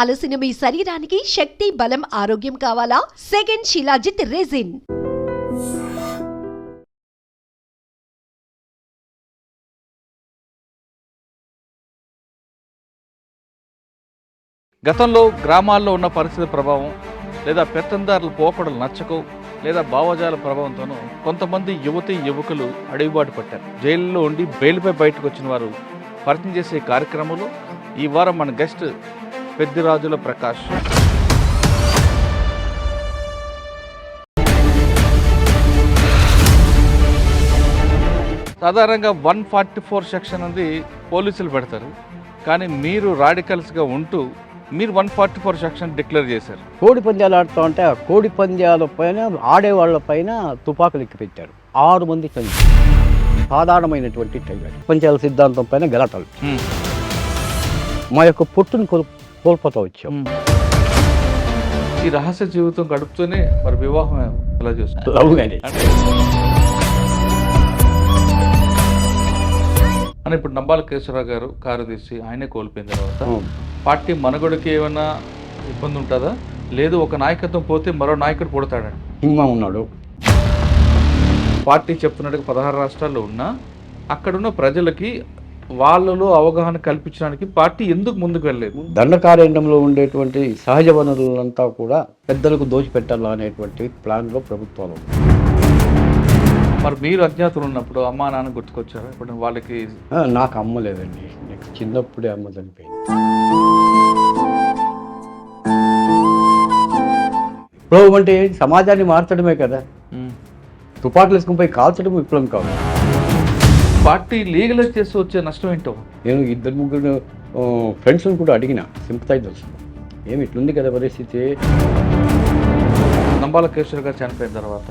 అలసిన మీ శరీరానికి శక్తి, బలం, ఆరోగ్యం కావాలా? Second shilajit resin. గతంలో గ్రామాల్లో ఉన్న పరిస్థితి ప్రభావం లేదా పెత్తందారుల పోకడలు నచ్చకో లేదా భావజాల ప్రభావంతోనూ కొంతమంది యువకులు అడవిబాటు పట్టారు. జైల్లో ఉండి బెయిల్పై బయటకు వచ్చిన వారు పరిచయం చేసే కార్యక్రమంలో ఈ వారం మన గెస్ట్ పెద్దిరాజుల ప్రకాష్. సాధారణంగా 144 సెక్షన్ అనేది పోలీసులు పెడతారు, కానీ మీరు రాడికల్స్గా ఉంటూ మీరు 144 సెక్షన్ డిక్లేర్ చేశారు. కోడి పందాలు ఆడుతూ ఉంటే ఆ కోడి పందాల పైన ఆడేవాళ్ళ పైన తుపాకులు ఎక్కి పెట్టారు. 6 మంది చనిపోయారు. సాధారణమైనటువంటి టైగర్ పంచాల సిద్ధాంతం పైన గలాటలు. మా యొక్క పొట్టును కోల్పోతూ వచ్చాం. ఈ రహస్య జీవితం గడుపుతూనే మరి వివాహం ఎలా చేస్తారు? లవ్ మ్యారేజ్ అని ఇప్పుడు నంబాల కేశవరావు గారు కారు తీసి ఆయనే కోల్పోయిన తర్వాత పార్టీ మనుగడకి ఏమైనా ఇబ్బంది ఉంటుందా? లేదు ఒక నాయకత్వం పోతే మరో నాయకుడు పుడతాడండి. సింహ ఉన్నాడు. పార్టీ చెప్తున్నట్టుగా 16 రాష్ట్రాల్లో ఉన్నా అక్కడున్న ప్రజలకి వాళ్ళలో అవగాహన కల్పించడానికి పార్టీ ఎందుకు ముందుకు వెళ్ళలేదు? దండకారణ్యంలో ఉండేటువంటి సహజ వనరులంతా కూడా పెద్దలకు దోచిపెట్టాలా అనేటువంటి ప్లాన్లో ప్రభుత్వాలు. మరి మీరు అజ్ఞాతులు ఉన్నప్పుడు అమ్మా నాన్న గుర్తుకొచ్చారా? ఇప్పుడు వాళ్ళకి నాకు అమ్మ లేదండి. నాకు చిన్నప్పుడే అమ్మ చనిపోయింది. విప్లవం అంటే సమాజాన్ని మార్చడమే కదా. తుపాకులు వేసుకుని పోయి కాల్చడం విప్లవం కాదు. పార్టీ లీగలైజ్ చేసి వచ్చే నష్టం ఏంటో? నేను 2-3 ఫ్రెండ్స్ని కూడా అడిగిన సింపథైజర్స్, ఏమి ఇట్లుంది కదా పరిస్థితి. నంబాల కేశవరావు గారు చనిపోయిన తర్వాత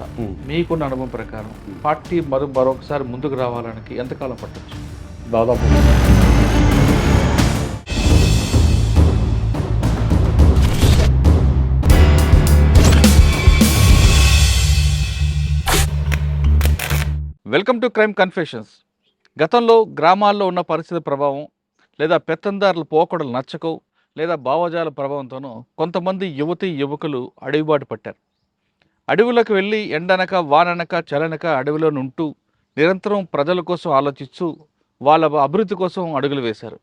మీకున్న అనుభవం ప్రకారం పార్టీ మరొకసారి ముందుకు రావడానికి ఎంతకాలం పట్టచ్చు? దాదాపు వెల్కమ్ టు క్రైమ్ కన్ఫెషన్స్. గతంలో గ్రామాల్లో ఉన్న పరిస్థితి ప్రభావం లేదా పెత్తందారుల పోకడలు నచ్చకో లేదా భావజాల ప్రభావంతోనూ కొంతమంది యువకులు అడవిబాటు పట్టారు. అడవులకు వెళ్ళి ఎండనక వాననక చలనక అడవిలో ఉంటూ నిరంతరం ప్రజల కోసం ఆలోచిస్తూ వాళ్ళ అభివృద్ధి కోసం అడుగులు వేశారు.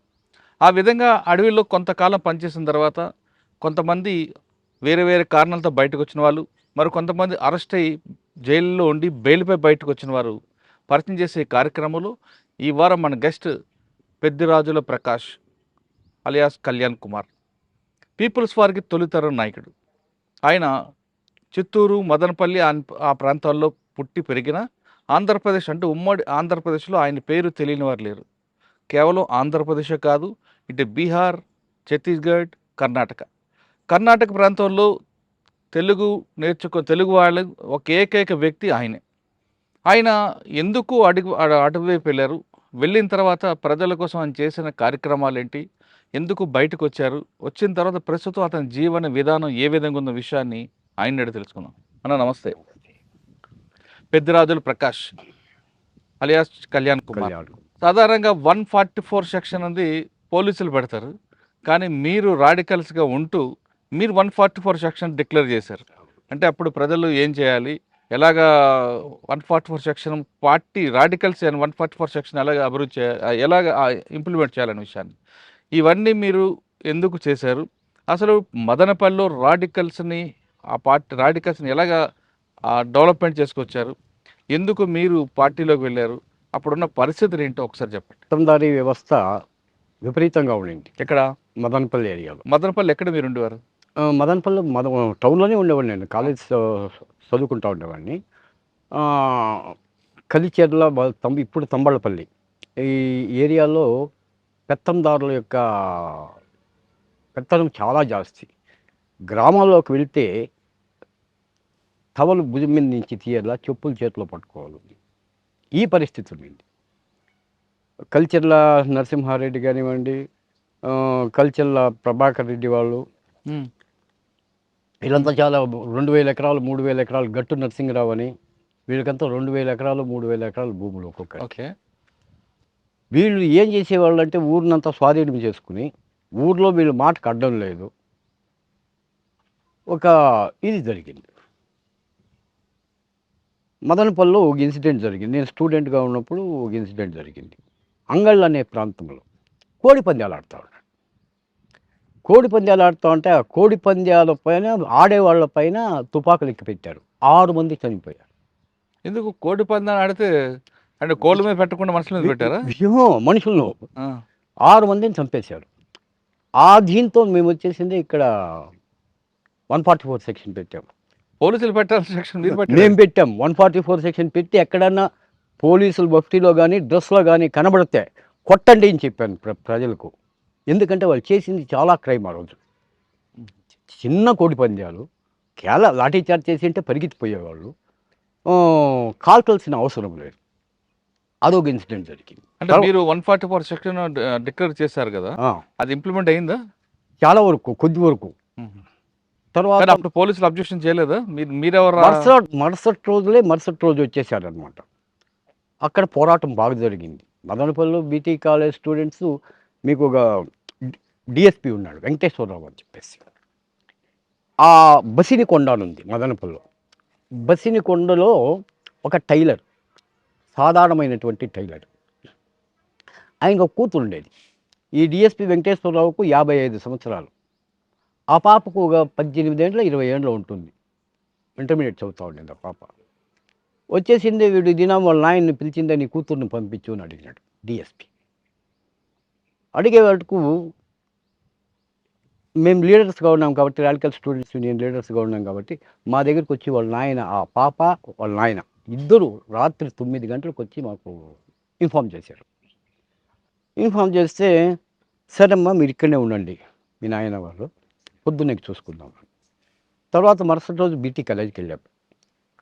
ఆ విధంగా అడవిలో కొంతకాలం పనిచేసిన తర్వాత కొంతమంది వేరే వేరే కారణాలతో బయటకు వచ్చిన వాళ్ళు, మరి కొంతమంది అరెస్ట్ అయ్యి జైల్లో ఉండి బెయిల్పై బయటకు వచ్చిన వారు పరిచయం చేసే కార్యక్రమంలో ఈ వారం మన guest Peddirajula Prakash alias Kalyan Kumar. Peoples వారికి తొలితరం నాయకుడు. ఆయన చిత్తూరు, మదనపల్లి ఆ ప్రాంతాల్లో పుట్టి పెరిగిన ఆంధ్రప్రదేశ్ అంటే ఉమ్మడి ఆంధ్రప్రదేశ్లో ఆయన పేరు తెలియని వారు లేరు. కేవలం ఆంధ్రప్రదేశే కాదు, ఇటు బీహార్, ఛత్తీస్గఢ్, కర్ణాటక ప్రాంతంలో తెలుగు వాళ్ళ ఒక ఏకైక వ్యక్తి ఆయనే. ఆయన ఎందుకు అటువైపు వెళ్ళారు, వెళ్ళిన తర్వాత ప్రజల కోసం ఆయన చేసిన కార్యక్రమాలు ఏంటి, ఎందుకు బయటకు వచ్చారు, వచ్చిన తర్వాత ప్రస్తుతం అతని జీవన విధానం ఏ విధంగా ఉన్న విషయాన్ని ఆయన అడిగి తెలుసుకుందాం. అన్న నమస్తే. పెద్దిరాజుల ప్రకాష్ అలియాస్ కళ్యాణ్ కుమార్. సాధారణంగా 144 సెక్షన్ అనేది పోలీసులు పెడతారు, కానీ మీరు రాడికల్స్గా ఉంటూ మీరు 144 సెక్షన్ డిక్లేర్ చేశారు. అంటే అప్పుడు ప్రజలు ఏం చేయాలి, ఎలాగా 144 సెక్షన్ పార్టీ రాడికల్స్ 144 సెక్షన్ ఎలాగ అభివృద్ధి చేయాలి, ఎలాగ ఇంప్లిమెంట్ చేయాలనే విషయాన్ని ఇవన్నీ మీరు ఎందుకు చేశారు? అసలు మదనపల్లిలో రాడికల్స్ని ఎలాగ డెవలప్మెంట్ చేసుకొచ్చారు, ఎందుకు మీరు పార్టీలోకి వెళ్ళారు, అప్పుడున్న పరిస్థితులు ఏంటో ఒకసారి చెప్పండి. పెత్తందారీ వ్యవస్థ విపరీతంగా ఉండింది. ఎక్కడ? మదనపల్లి ఏరియాలో. మదనపల్లి ఎక్కడ మీరు ఉండేవారు? మదనపల్లి టౌన్లోనే ఉండేవాడిని. నేను కాలేజ్ చదువుకుంటూ ఉండేవాడిని. కలిచెర్ల ఇప్పుడు తంబళ్ళపల్లి ఈ ఏరియాలో పెత్తందారుల యొక్క పెత్తనం చాలా జాస్తి. గ్రామాల్లోకి వెళ్తే టవలు భుజం మీద నుంచి తీయాలా, చెప్పులు చేతిలో పట్టుకోవాలి. ఈ పరిస్థితి ఉంది. కలిచెర్ల నరసింహారెడ్డి కానివ్వండి, కలిచెర్ల ప్రభాకర్ రెడ్డి వాళ్ళు, వీళ్ళంతా చాలా 2000 ఎకరాలు 3000 ఎకరాలు, గట్టు నరసింహరావు అని, వీళ్ళకంతా 2000 ఎకరాలు 3000 ఎకరాలు భూములు ఒక్కొక్క. ఓకే. వీళ్ళు ఏం చేసేవాళ్ళు అంటే ఊరినంతా స్వాధీనం చేసుకుని ఊర్లో వీళ్ళు మాటకు అడ్డం లేదు, ఒక ఇది జరిగింది. మదనపల్లిలో ఒక ఇన్సిడెంట్ జరిగింది. నేను స్టూడెంట్‌గా ఉన్నప్పుడు ఒక ఇన్సిడెంట్ జరిగింది. అంగళ్ళు అనే ప్రాంతంలో కోడి పందాలు ఆడుతా ఉన్నాడు. కోడి పందాలు ఆడుతా ఉంటే ఆ కోడి పందాల పైన ఆడేవాళ్ళ పైన తుపాకులు ఎక్కిపెట్టారు. 6 మంది చనిపోయారు. ఎందుకు కోడి పందాలు ఆడితే అంటే కోళ్ళ మీద పెట్టకుండా మనుషుల మీద పెట్టారా? మనుషులను ఆ. 6 మందిని చంపేశారు. ఆ దీంతో మేము వచ్చేసింది ఇక్కడ 144 సెక్షన్ పెట్టాం. పోలీసులు పెట్టాల్సిన సెక్షన్ మీరు మేము పెట్టారు. పెట్టాం 144 సెక్షన్ పెట్టి ఎక్కడన్నా పోలీసులు మఫ్టీలో కానీ డ్రెస్లో కానీ కనబడితే కొట్టండి అని చెప్పాను ప్రజలకు. ఎందుకంటే వాళ్ళు చేసింది చాలా క్రైమ్ ఆ రోజు. చిన్న కోడి పందాలు లాఠీ చార్జ్ చేసి అంటే పరిగెత్తిపోయేవాళ్ళు. కాల్చాల్సిన అవసరం లేదు. అదొక ఇన్సిడెంట్ జరిగింది. అంటే మీరు 144 సెక్షన్ డిక్లేర్ చేశారు కదా, ఆ, అది ఇంప్లిమెంట్ అయిందా? చాలా వరకు కొద్ది వరకు. తర్వాత కానీ అప్పుడు పోలీసులు అబ్జెక్షన్ చేయలేదా? మీరెవరు? మరుసటి రోజు వచ్చేసారనమాట. అక్కడ పోరాటం బాగా జరిగింది. మదనపల్లిలో బీటీ కాలేజ్ స్టూడెంట్స్ మీకు ఒక డిఎస్పి ఉన్నాడు వెంకటేశ్వరరావు అని చెప్పేసి. ఆ బసినికొండ అని ఉంది మదనపల్లిలో. బసినికొండలో ఒక టైలర్, సాధారణమైనటువంటి టైలర్, ఆయనకు ఒక కూతురు ఉండేది. ఈ డిఎస్పి వెంకటేశ్వరరావుకు 55 సంవత్సరాలు. ఆ పాపకు ఒక 18 ఏళ్ళు 20 ఏళ్ళు ఉంటుంది. ఇంటర్మీడియట్ చదువుతూ ఉండేది ఆ పాప. వచ్చేసింది, వీడు దినం వాళ్ళ నాయన్ని పిలిచిందే నీ కూతుర్ని పంపించు అని అడిగినాడు డిఎస్పి. అడిగే వాటికు మేము లీడర్స్గా ఉన్నాం కాబట్టి, రాడికల్ స్టూడెంట్స్ యూనియన్ లీడర్స్గా ఉన్నాం కాబట్టి మా దగ్గరికి వచ్చి వాళ్ళ నాయన, ఆ పాప వాళ్ళ నాయన ఇద్దరు రాత్రి 9 గంటలకు వచ్చి మాకు ఇన్ఫామ్ చేశారు. ఇన్ఫామ్ చేస్తే సరేమ్మా మీరు ఇక్కడనే ఉండండి, మీ నాయన వాళ్ళు పొద్దున్నకి చూసుకుందాం. తర్వాత మరుసటి రోజు బీటీ కాలేజ్కి వెళ్ళాం.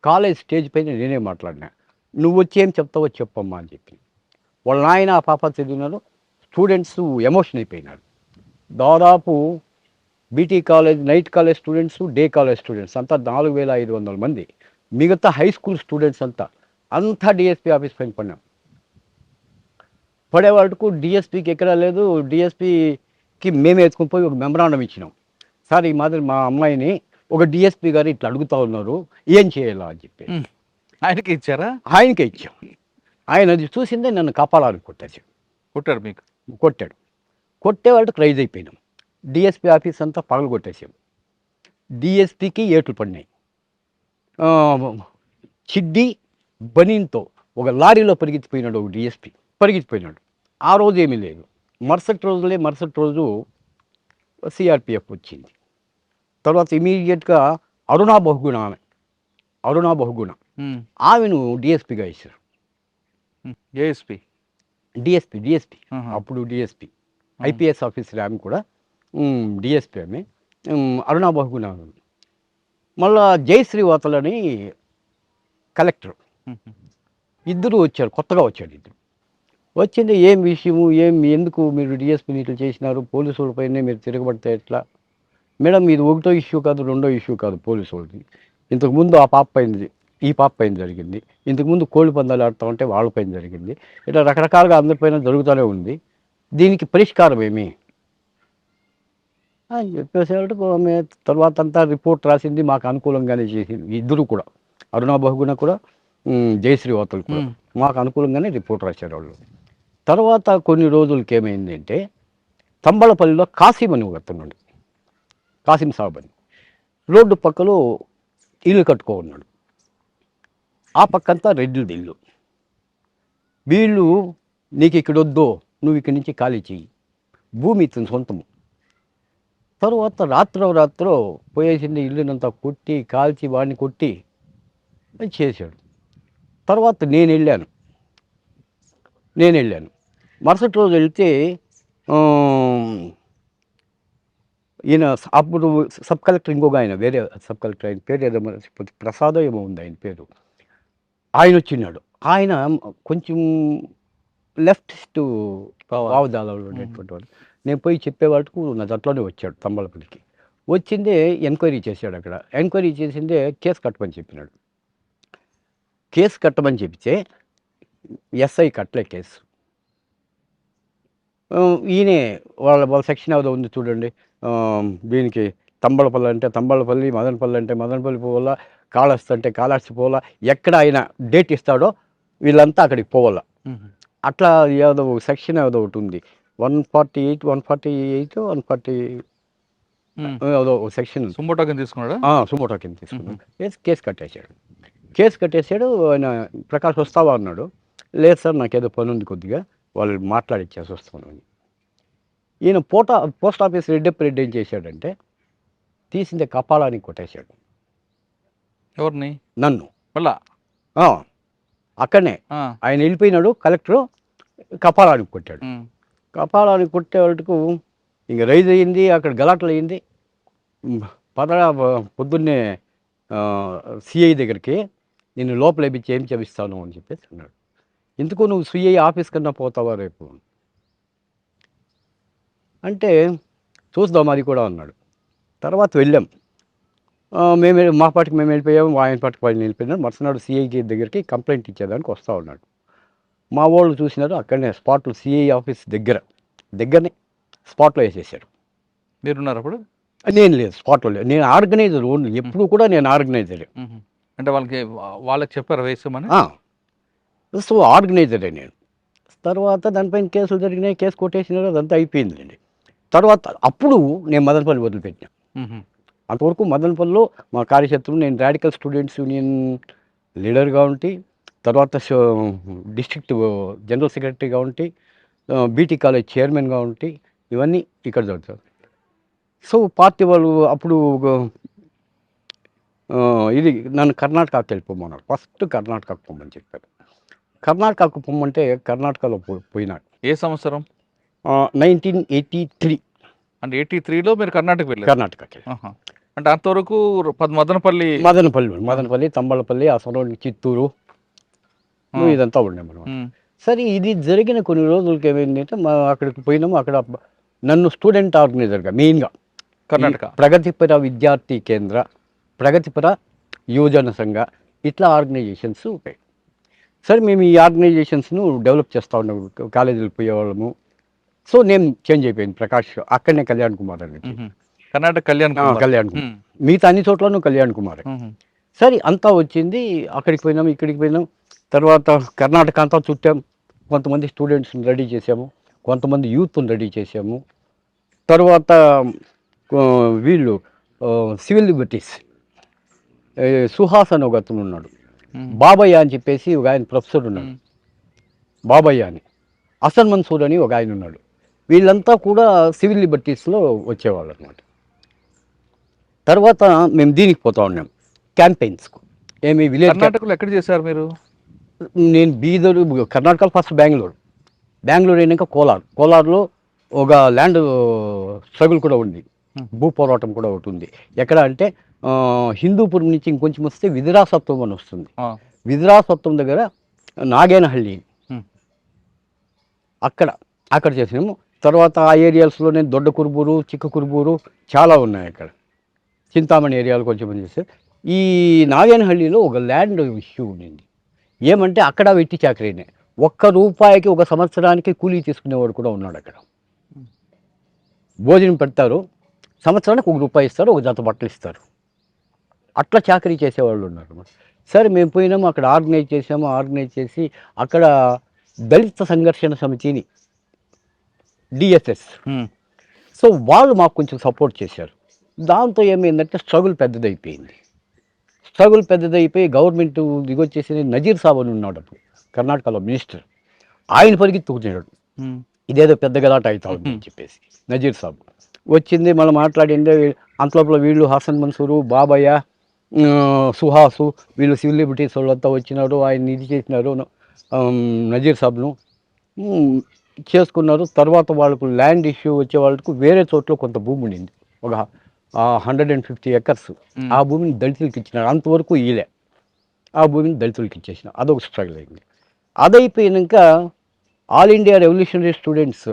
కాలేజ్ స్టేజ్ పైన నేనే మాట్లాడినా, నువ్వు వచ్చి ఏం చెప్తావో చెప్పమ్మా అని చెప్పి. వాళ్ళ నాయన ఆ పాప చదివినారు. స్టూడెంట్స్ ఎమోషన్ అయిపోయినారు. దాదాపు BT college, night college students, day college students అంతా 4500 మంది, మిగతా హై స్కూల్ స్టూడెంట్స్ అంతా డిఎస్పీ ఆఫీస్ పైన పడినాం. పడే వరకు డిఎస్పీకి ఎక్కడా లేదు. డిఎస్పీకి మేమే ఎత్తుకుని పోయి ఒక మెమరాండం ఇచ్చినాం. సార్ ఈ మాదిరి మా అమ్మాయిని ఒక డిఎస్పీ గారు ఇట్లా అడుగుతూ ఉన్నారు, ఏం చేయాలా అని చెప్పి ఆయనకి ఇచ్చారా? ఆయనకే ఇచ్చాం. ఆయన అది చూసిందే నన్ను కాపాడాలని కొట్టారు మీకు? కొట్టాడు. కొట్టే వాళ్ళకి రైజ్ అయిపోయినాం. డిఎస్పీ ఆఫీస్ అంతా పగలు కొట్టేసాం. డిఎస్పీకి ఏట్లు పడినాయి. చిడ్డి బనీన్తో ఒక లారీలో పరిగెత్తిపోయినాడు ఒక డిఎస్పీ, పరిగెత్తిపోయినాడు. ఆ రోజు ఏమీ లేదు. మరుసటి రోజు సిఆర్పిఎఫ్ వచ్చింది. తర్వాత ఇమీడియట్గా అరుణా బహుగుణ ఆమెను డిఎస్పీగా ఇచ్చారు. డిఎస్పీ అప్పుడు డిఎస్పీ ఐపీఎస్ ఆఫీసర్ ఆమె కూడా డిఎస్పీ ఆమె. అరుణా బహుగుణ. మళ్ళా జయశ్రీవాతలని కలెక్టర్, ఇద్దరు వచ్చారు. కొత్తగా వచ్చాడు ఇద్దరు. వచ్చింది ఏం విషయము, ఎందుకు మీరు డిఎస్పీని ఇట్లా చేసినారు, పోలీసు వాళ్ళపైనే మీరు తిరగబడితే ఎట్లా? మేడం ఇది ఒకటో ఇష్యూ కాదు, రెండో ఇష్యూ కాదు పోలీసు వాళ్ళది. ఇంతకుముందు ఈ పాప పైన జరిగింది, ఇంతకుముందు కోళ్ళ పందాలు ఆడుతూ ఉంటే వాళ్ళ పైన జరిగింది, ఇట్లా రకరకాలుగా అందరిపైన జరుగుతూనే ఉంది. దీనికి పరిష్కారం ఏమి అని చెప్పేసేవాడు. తర్వాత అంతా రిపోర్ట్ రాసింది, మాకు అనుకూలంగానే చేసింది. ఇద్దరు కూడా, అరుణా బహుగుణ కూడా జయశ్రీవాతలు కూడా మాకు అనుకూలంగానే రిపోర్ట్ రాశారు వాళ్ళు. తర్వాత కొన్ని రోజులకి ఏమైంది అంటే, తంబళపల్లిలో కాసిం అని ఒక అతను, కాసిం సాబ్ అని, రోడ్డు పక్కలో ఇల్లు కట్టుకో ఉన్నాడు. ఆ పక్కంతా రెడ్డిది ఇల్లు. వీళ్ళు నీకు ఇక్కడ వద్దో, నువ్వు ఇక్కడి నుంచి ఖాళీ చెయ్యి, భూమి ఇతని సొంతము. తర్వాత రాత్రో పోయేసింది, ఇల్లునంతా కొట్టి కాల్చి వాడిని కొట్టి చేశాడు. తర్వాత నేను వెళ్ళాను. మరుసటి రోజు వెళ్తే ఈయన అప్పుడు సబ్ కలెక్టర్, ఇంకొక ఆయన వేరే సబ్ కలెక్టర్, ఆయన పేరు ఏదో ప్రసాదో ఏమో ఉంది ఆయన పేరు, ఆయన వచ్చినాడు. ఆయన కొంచెం లెఫ్టిస్ట్ భావజాలంలో ఉండేటువంటి వాడు. నేను పోయి చెప్పేవాళ్ళకు నా జట్లోనే వచ్చాడు తంబళపల్లికి. వచ్చిందే ఎంక్వైరీ చేశాడు. అక్కడ ఎంక్వైరీ చేసిందే కేసు కట్టమని చెప్పినాడు. కేసు కట్టమని చెప్తే ఎస్ఐ కట్టలే కేసు. ఈయనే వాళ్ళ సెక్షన్ ఏదో ఉంది చూడండి, దీనికి తంబళపల్లి అంటే తంబళపల్లి, మదనపల్లి అంటే మదనపల్లి పోవాలా, కాళహస్తి అంటే కాళహస్తి పోవాలా, ఎక్కడ ఆయన డేట్ ఇస్తాడో వీళ్ళంతా అక్కడికి పోవాలా. అట్లా ఏదో సెక్షన్ ఏదో ఒకటి ఉంది, 148 140 ఏదో సెక్షన్ సుమో టోకెన్ తీసుకున్నాడా? సుమో టోకెన్ తీసుకున్నాడు. కేసు కట్టేశాడు. ఆయన ప్రకాష్ వస్తావా అన్నాడు. లేదు సార్ నాకేదో పని ఉంది కొద్దిగా, వాళ్ళు మాట్లాడిచ్చేసి వస్తాను అని. ఈయన పోస్ట్ ఆఫీస్ రెడ్డి ఏం చేశాడంటే తీసిందే కపాలానికి కొట్టేశాడు. ఎవరిని? నన్ను. మళ్ళా అక్కడనే ఆయన వెళ్ళిపోయినాడు, కలెక్టరు కపాలానికి కొట్టాడు. కపాలానికి కొట్టే వాళ్ళకు ఇంక రైజ్ అయ్యింది, అక్కడ గలాటలు అయ్యింది. పొద్దున్నే సిఐ దగ్గరికి నేను లోపల వేపించి ఏం చేపిస్తాను అని చెప్పేసి అన్నాడు. ఎందుకు నువ్వు సిఐ ఆఫీస్ కన్నా పోతావా రేపు అంటే, చూద్దాం అది కూడా అన్నాడు. తర్వాత వెళ్ళాం. మా పాటికి మేము వెళ్ళిపోయాము, ఆయన పాటికి వాళ్ళు వెళ్ళిపోయినారు. మరుసనాడు సిఐ దగ్గరికి కంప్లైంట్ ఇచ్చేదానికి వస్తూ ఉన్నాడు. మా వాళ్ళు చూసినారు, అక్కడనే స్పాట్లో సిఐ ఆఫీస్ దగ్గరనే స్పాట్లో వేసేసారు. మీరున్నారు అప్పుడు? నేను లేదు, స్పాట్లో లేదు. నేను ఆర్గనైజర్ ఓన్లీ, ఎప్పుడు కూడా నేను ఆర్గనైజర్. అంటే వాళ్ళకి చెప్పారు వేసామని? సో ఆర్గనైజరే నేను. తర్వాత దానిపైన కేసులు జరిగినాయి, కేసు కొట్టేసినారు, అదంతా అయిపోయిందండి. తర్వాత అప్పుడు నేను మదనపల్లి వదిలిపెట్టినా. అంతవరకు మదనపల్లిలో మా కార్యక్షేత్రంలో నేను రాడికల్ స్టూడెంట్స్ యూనియన్ లీడర్గా ఉండి, తర్వాత డిస్ట్రిక్ట్ జనరల్ సెక్రటరీగా ఉండి, బీటీ కాలేజ్ చైర్మన్గా ఉండి, ఇవన్నీ ఇక్కడ జరుగుతారు. సో పార్టీ వాళ్ళు అప్పుడు ఇది నన్ను కర్ణాటకకి వెళ్ళిపోమన్నారు. ఫస్ట్ కర్ణాటకకు పొమ్మని చెప్పారు. కర్ణాటకకు పొమ్మంటే కర్ణాటకలో పోయినాడు. ఏ సంవత్సరం? 1983. అంటే 83లో మీరు కర్ణాటక వెళ్ళారు? కర్ణాటకకి. అంటే అంతవరకు మదనపల్లి, తంబళపల్లి, ఆ సరౌండ్ చిత్తూరు ఇదంతా ఉండే మనం. సరే ఇది జరిగిన కొన్ని రోజులకి ఏమైందంటే అక్కడికి పోయినాము. అక్కడ నన్ను స్టూడెంట్ ఆర్గనైజర్గా మెయిన్గా కర్ణాటక ప్రగతిపర విద్యార్థి కేంద్ర, ప్రగతిపర యువజన సంఘ, ఇట్లా ఆర్గనైజేషన్స్ ఉంటాయి. సరే మేము ఈ ఆర్గనైజేషన్స్ను డెవలప్ చేస్తూ ఉన్నాము, కాలేజీలకు పోయేవాళ్ళము. సో నేమ్ చేంజ్ అయిపోయింది, ప్రకాష్. అక్కడనే కళ్యాణ్ కుమార్ అనేది, కర్ణాటక కళ్యాణ్ కుమార్. మిగతా అన్ని చోట్లను కళ్యాణ్ కుమార్. సరే అంతా వచ్చింది, అక్కడికి పోయినాము, ఇక్కడికి పోయినాం. తర్వాత కర్ణాటక అంతా చుట్టాం. కొంతమంది స్టూడెంట్స్ని రెడీ చేసాము, కొంతమంది యూత్ని రెడీ చేసాము. తర్వాత వీళ్ళు సివిల్ లిబర్టీస్, సుహాస్ అని ఒక అతను ఉన్నాడు, బాబయ్య అని చెప్పేసి ఒక ఆయన ప్రొఫెసర్ ఉన్నాడు, బాబయ్య అని. హసన్ మన్సూర్ అని ఒక ఆయన ఉన్నాడు. వీళ్ళంతా కూడా సివిల్ లిబర్టీస్లో వచ్చేవాళ్ళు అనమాట. తర్వాత మేము దీనికి పోతా ఉన్నాం, క్యాంపెయిన్స్కు. ఏమి విలేజ్ కర్ణాటకలో ఎక్కడ చేశారు మీరు? నేను బీదరు, కర్ణాటకలో ఫస్ట్ బెంగళూరు అయినాక కోలార్లో ఒక ల్యాండ్ స్ట్రగుల్ కూడా ఉంది, భూ పోరాటం కూడా ఒకటి ఉంది. ఎక్కడ అంటే హిందూపురం నుంచి ఇంకొంచెం వస్తే విధిరాసత్వం అని వస్తుంది. విధిరాసత్వం దగ్గర నాగేనహళ్ళి, అక్కడ చేసినాము. తర్వాత ఆ ఏరియాస్లోనే దొడ్డ కురుబూరు, చిక్క కురుబూరు చాలా ఉన్నాయి. అక్కడ చింతామణి ఏరియాలు కొంచెం చేస్తారు. ఈ నాగేనహళ్ళిలో ఒక ల్యాండ్ ఇష్యూ ఉండింది. ఏమంటే అక్కడ వెట్టి చాకరీనే, ₹1 ఒక సంవత్సరానికి కూలీ తీసుకునేవాడు కూడా ఉన్నాడు. అక్కడ భోజనం పెడతారు, సంవత్సరానికి ₹1 ఇస్తారు, ఒక జత బట్టలు ఇస్తారు. అట్లా చాకరీ చేసేవాళ్ళు ఉన్నారు. సరే మేము పోయినాము, అక్కడ ఆర్గనైజ్ చేసి అక్కడ దళిత సంఘర్షణ సమితిని, డిఎస్ఎస్, సో వాళ్ళు మాకు కొంచెం సపోర్ట్ చేశారు. దాంతో ఏమైందంటే స్ట్రగుల్ పెద్దదైపోయి గవర్నమెంట్ దిగొచ్చేసి నజీర్ సాబ్ అని ఉన్నాడు అప్పుడు కర్ణాటకలో మినిస్టర్. ఆయన పరిగెత్తుకున్నాడు, ఇదేదో పెద్ద గలాట అవుతా ఉంది అని చెప్పేసి. నజీర్ సాబ్ వచ్చింది, మళ్ళీ మాట్లాడింది. అంతలోపల వీళ్ళు హసన్ మన్సూరు, బాబయ్య, సుహాసు, వీళ్ళు సివిల్ లిబర్టీస్ వాళ్ళంతా వచ్చినారు. ఆయన ఇది చేసినారు, నజీర్ సాబ్ను చేసుకున్నారు. తర్వాత వాళ్ళకు ల్యాండ్ ఇష్యూ వచ్చే వాళ్ళకు వేరే చోట్ల కొంత భూమి ఉండింది, ఒక 150 acres. ఆ భూమిని దళితులకి ఇచ్చినారు. అంతవరకు ఈలే, ఆ భూమిని దళితులకి ఇచ్చేసిన. అదొక స్ట్రగుల్ అయింది. అదైపోయినాక all India revolutionary students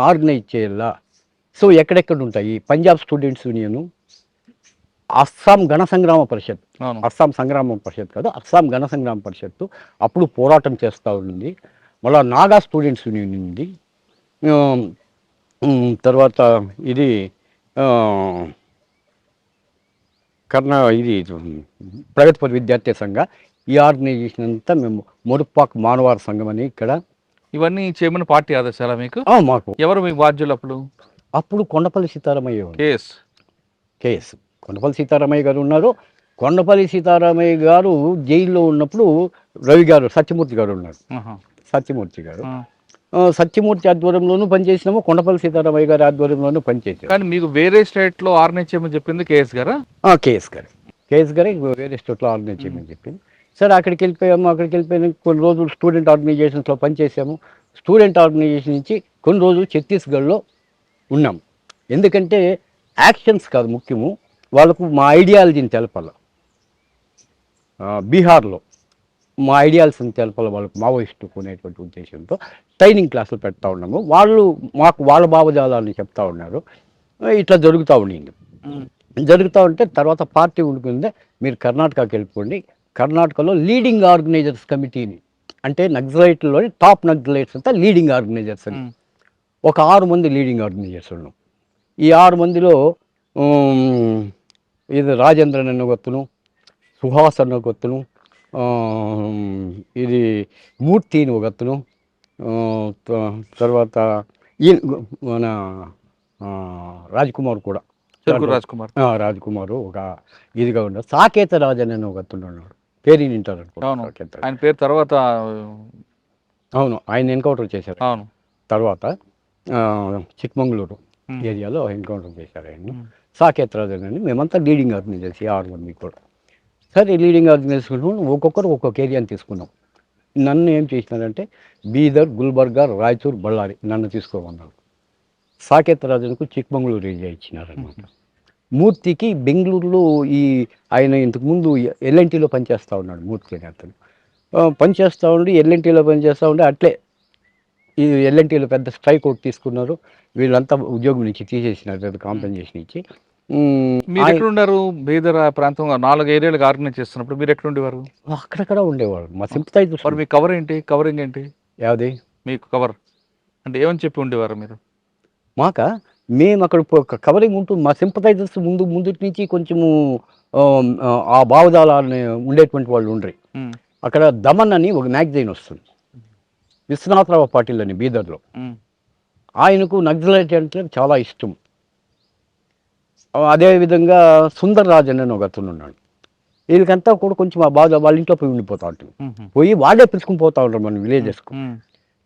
organise చేయాలా. సో ఎక్కడెక్కడ ఉంటాయి, పంజాబ్ స్టూడెంట్స్ యూనియను, అస్సాం గణ సంగ్రామ పరిషత్, అస్సాం సంగ్రామ పరిషత్ కాదు, అస్సాం గణ సంగ్రామ పరిషత్తు అప్పుడు పోరాటం చేస్తూ ఉంది. మళ్ళీ నాగా స్టూడెంట్స్ యూనియన్ ఉంది. తర్వాత ఇది ఇది ప్రగతిపర విద్యార్థి సంఘ, ఈ ఆర్గనైజేషన్ అంతా మేము మురుపాక్ మానవార సంఘం అని ఇక్కడ. ఇవన్నీ చేయమని పార్టీ ఆదేశాలా మీకు? మాకు ఎవరు మీ బాధ్యులు అప్పుడు? అప్పుడు కొండపల్లి సీతారామయ్య కేఎస్ కొండపల్లి సీతారామయ్య గారు ఉన్నారు. కొండపల్లి సీతారామయ్య గారు జైల్లో ఉన్నప్పుడు రవి గారు, సత్యమూర్తి గారు ఉన్నారు. సత్యమూర్తి గారు సత్యమూర్తి ఆధ్వర్యంలోనూ పనిచేసినాము, కొండపల్లి సీతారామయ్య గారి ఆధ్వర్యంలోనూ పనిచేసాము. కానీ మీకు వేరే స్టేట్లో ఆర్గనైజ్ చేయమని చెప్పింది కేఎస్ గారా? కేఎస్ గారే వేరే స్టేట్లో ఆర్గనైజ్ చేయమని చెప్పింది. సరే అక్కడికి వెళ్ళిపోయాము. అక్కడికి వెళ్ళిపోయిన కొన్ని రోజులు స్టూడెంట్ ఆర్గనైజేషన్స్లో పనిచేసాము. స్టూడెంట్ ఆర్గనైజేషన్ నుంచి కొన్ని రోజులు ఛత్తీస్గఢ్లో ఉన్నాం. ఎందుకంటే యాక్షన్స్ కాదు ముఖ్యము, వాళ్ళకు మా ఐడియాలజీని తెలపాలి. బీహార్లో మా ఐడియాలజీని తెలపాలి వాళ్ళకు, మావోయిస్టు కొనేటువంటి ఉద్దేశంతో ట్రైనింగ్ క్లాసులు పెడతా ఉన్నాము. వాళ్ళు మాకు వాళ్ళ భావజాలాన్ని చెప్తా ఉన్నారు. ఇట్లా జరుగుతూ ఉండింది. జరుగుతూ ఉంటే తర్వాత పార్టీ ఉండుకుందే, మీరు కర్ణాటకకి వెళ్ళిపోండి, కర్ణాటకలో లీడింగ్ ఆర్గనైజర్స్ కమిటీని, అంటే నక్సలైట్లోని టాప్ నక్సలైట్స్ అంతా లీడింగ్ ఆర్గనైజర్స్ అని ఒక 6 మంది లీడింగ్ ఆర్గనైజర్స్ ఉన్నాం. ఈ 6 మందిలో ఇది రాజేంద్రన్ అన్న గొత్తును, సుహాస్ అన్న గొత్తును, ఇది మూర్తి అని ఒక గొత్తును, తర్వాత ఈ మన రాజ్కుమార్ కూడా, రాజ్కుమారు ఒక ఇదిగా ఉన్నాడు. సాకేత రాజన్ అని ఒక గొత్తును ఉన్నాడు, పేరు వింటారు అనుకుంటా. ఆయన పేరు తర్వాత అవును, ఆయన ఎన్కౌంటర్ చేశారు. అవును, తర్వాత చిక్మంగళూరు ఏరియాలో ఎన్కౌంటర్ చేశారు ఆయన. సాకేత్ రాజన్ అని. మేమంతా లీడింగ్ ఆర్గనైజర్స్ 6 మంది కూడా. సరే లీడింగ్ ఆర్గనైజేషన్ ఒక్కొక్కరు ఒక్కొక్క ఏరియాని తీసుకున్నాం. నన్ను ఏం చేసినారంటే బీదర్, గుల్బర్గా, రాయచూర్, బళ్ళారి నన్ను తీసుకోమన్నారు. సాకేత్ రాజన్కు చిక్మంగళూరు ఏరియా ఇచ్చినారనమాట. మూర్తికి బెంగళూరులో ఆయన ఇంతకుముందు ఎల్ఎన్టీలో పనిచేస్తూ ఉన్నాడు. మూర్తి అని అతను పనిచేస్తూ ఉండి ఎల్ఎన్టీలో పనిచేస్తూ ఉండి అట్లే ఈ ఎల్ఎన్టీలో పెద్ద స్ట్రైక్ అవుట్ తీసుకున్నారు. వీళ్ళంతా ఉద్యోగం నుంచి తీసేసినారు, పెద్ద కాంపెన్సేషన్ ఇచ్చి. మీరు ఎక్కడున్నారు? బీదర్ ప్రాంతం 4 ఏరియాలకు ఆర్గనైజ్ చేస్తున్నప్పుడు మీరు ఎక్కడుండేవారు? అక్కడక్కడ ఉండేవారు. మా సింపథైజర్స్. మరి మీ కవర్ ఏంటి? కవరింగ్ ఏంటి? యావది మీకు కవర్ అంటే ఏమని చెప్పి ఉండేవారు మీరు? మేము అక్కడ కవరింగ్ ఉంటుంది. మా సింపథైజర్స్ ముందు నుంచి కొంచెము ఆ భావజాలాన్ని ఉండేటువంటి వాళ్ళు ఉండ్రి. అక్కడ దమన్ అని ఒక మ్యాగజైన్ వస్తుంది, విశ్వనాథరావు పాటిల్ అని బీదర్లో. ఆయనకు నక్సలైట్ అంటే చాలా ఇష్టం. అదేవిధంగా సుందర్ రాజన్ అని ఒక అతను ఉన్నాడు. వీళ్ళకంతా కూడా కొంచెం ఆ బాధ వాళ్ళ ఇంట్లో పోయి ఉండిపోతూ ఉంటుంది. పోయి వాళ్ళే పిలుచుకుని పోతూ ఉంటారు మన విలేజెస్కు.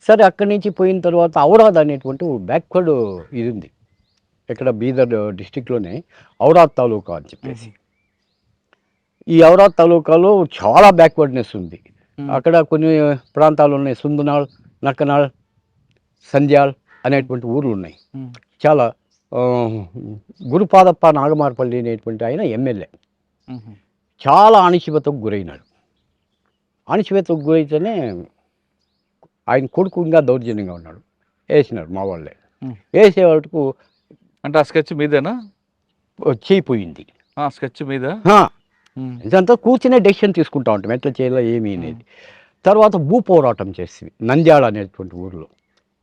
సరే అక్కడి నుంచి పోయిన తర్వాత ఔరాద్ అనేటువంటి బ్యాక్వర్డ్ ఇది ఉంది ఇక్కడ బీదర్ డిస్టిక్లోనే, ఔరాద్ తాలూకా అని చెప్పేసి. ఈ ఔరాద్ తాలూకాలో చాలా బ్యాక్వర్డ్నెస్ ఉంది. అక్కడ కొన్ని ప్రాంతాలు ఉన్నాయి, సుందనాళ్, నక్కనాళ్, సంధ్యాల్ అనేటువంటి ఊర్లు ఉన్నాయి. చాలా గురుపాదప్ప నాగమారపల్లి అనేటువంటి ఆయన ఎమ్మెల్యే చాలా అణిచివేతకు గురైనాడు. అణిచివేతకు గురైతేనే ఆయన కొడుకు ఇంకా దౌర్జన్యంగా ఉన్నాడు. వేసినారు మా వాళ్ళే. వేసే వాళ్ళకు అంటే ఆ స్కెచ్ మీదేనా చేయిపోయింది. స్కెచ్ మీద ఇదంతా కూర్చునే డెసిషన్ తీసుకుంటా ఉంటాం ఎట్లా చేయాలో ఏమీ అనేది. తర్వాత భూ పోరాటం చేసి నంద్యాల అనేటువంటి ఊరిలో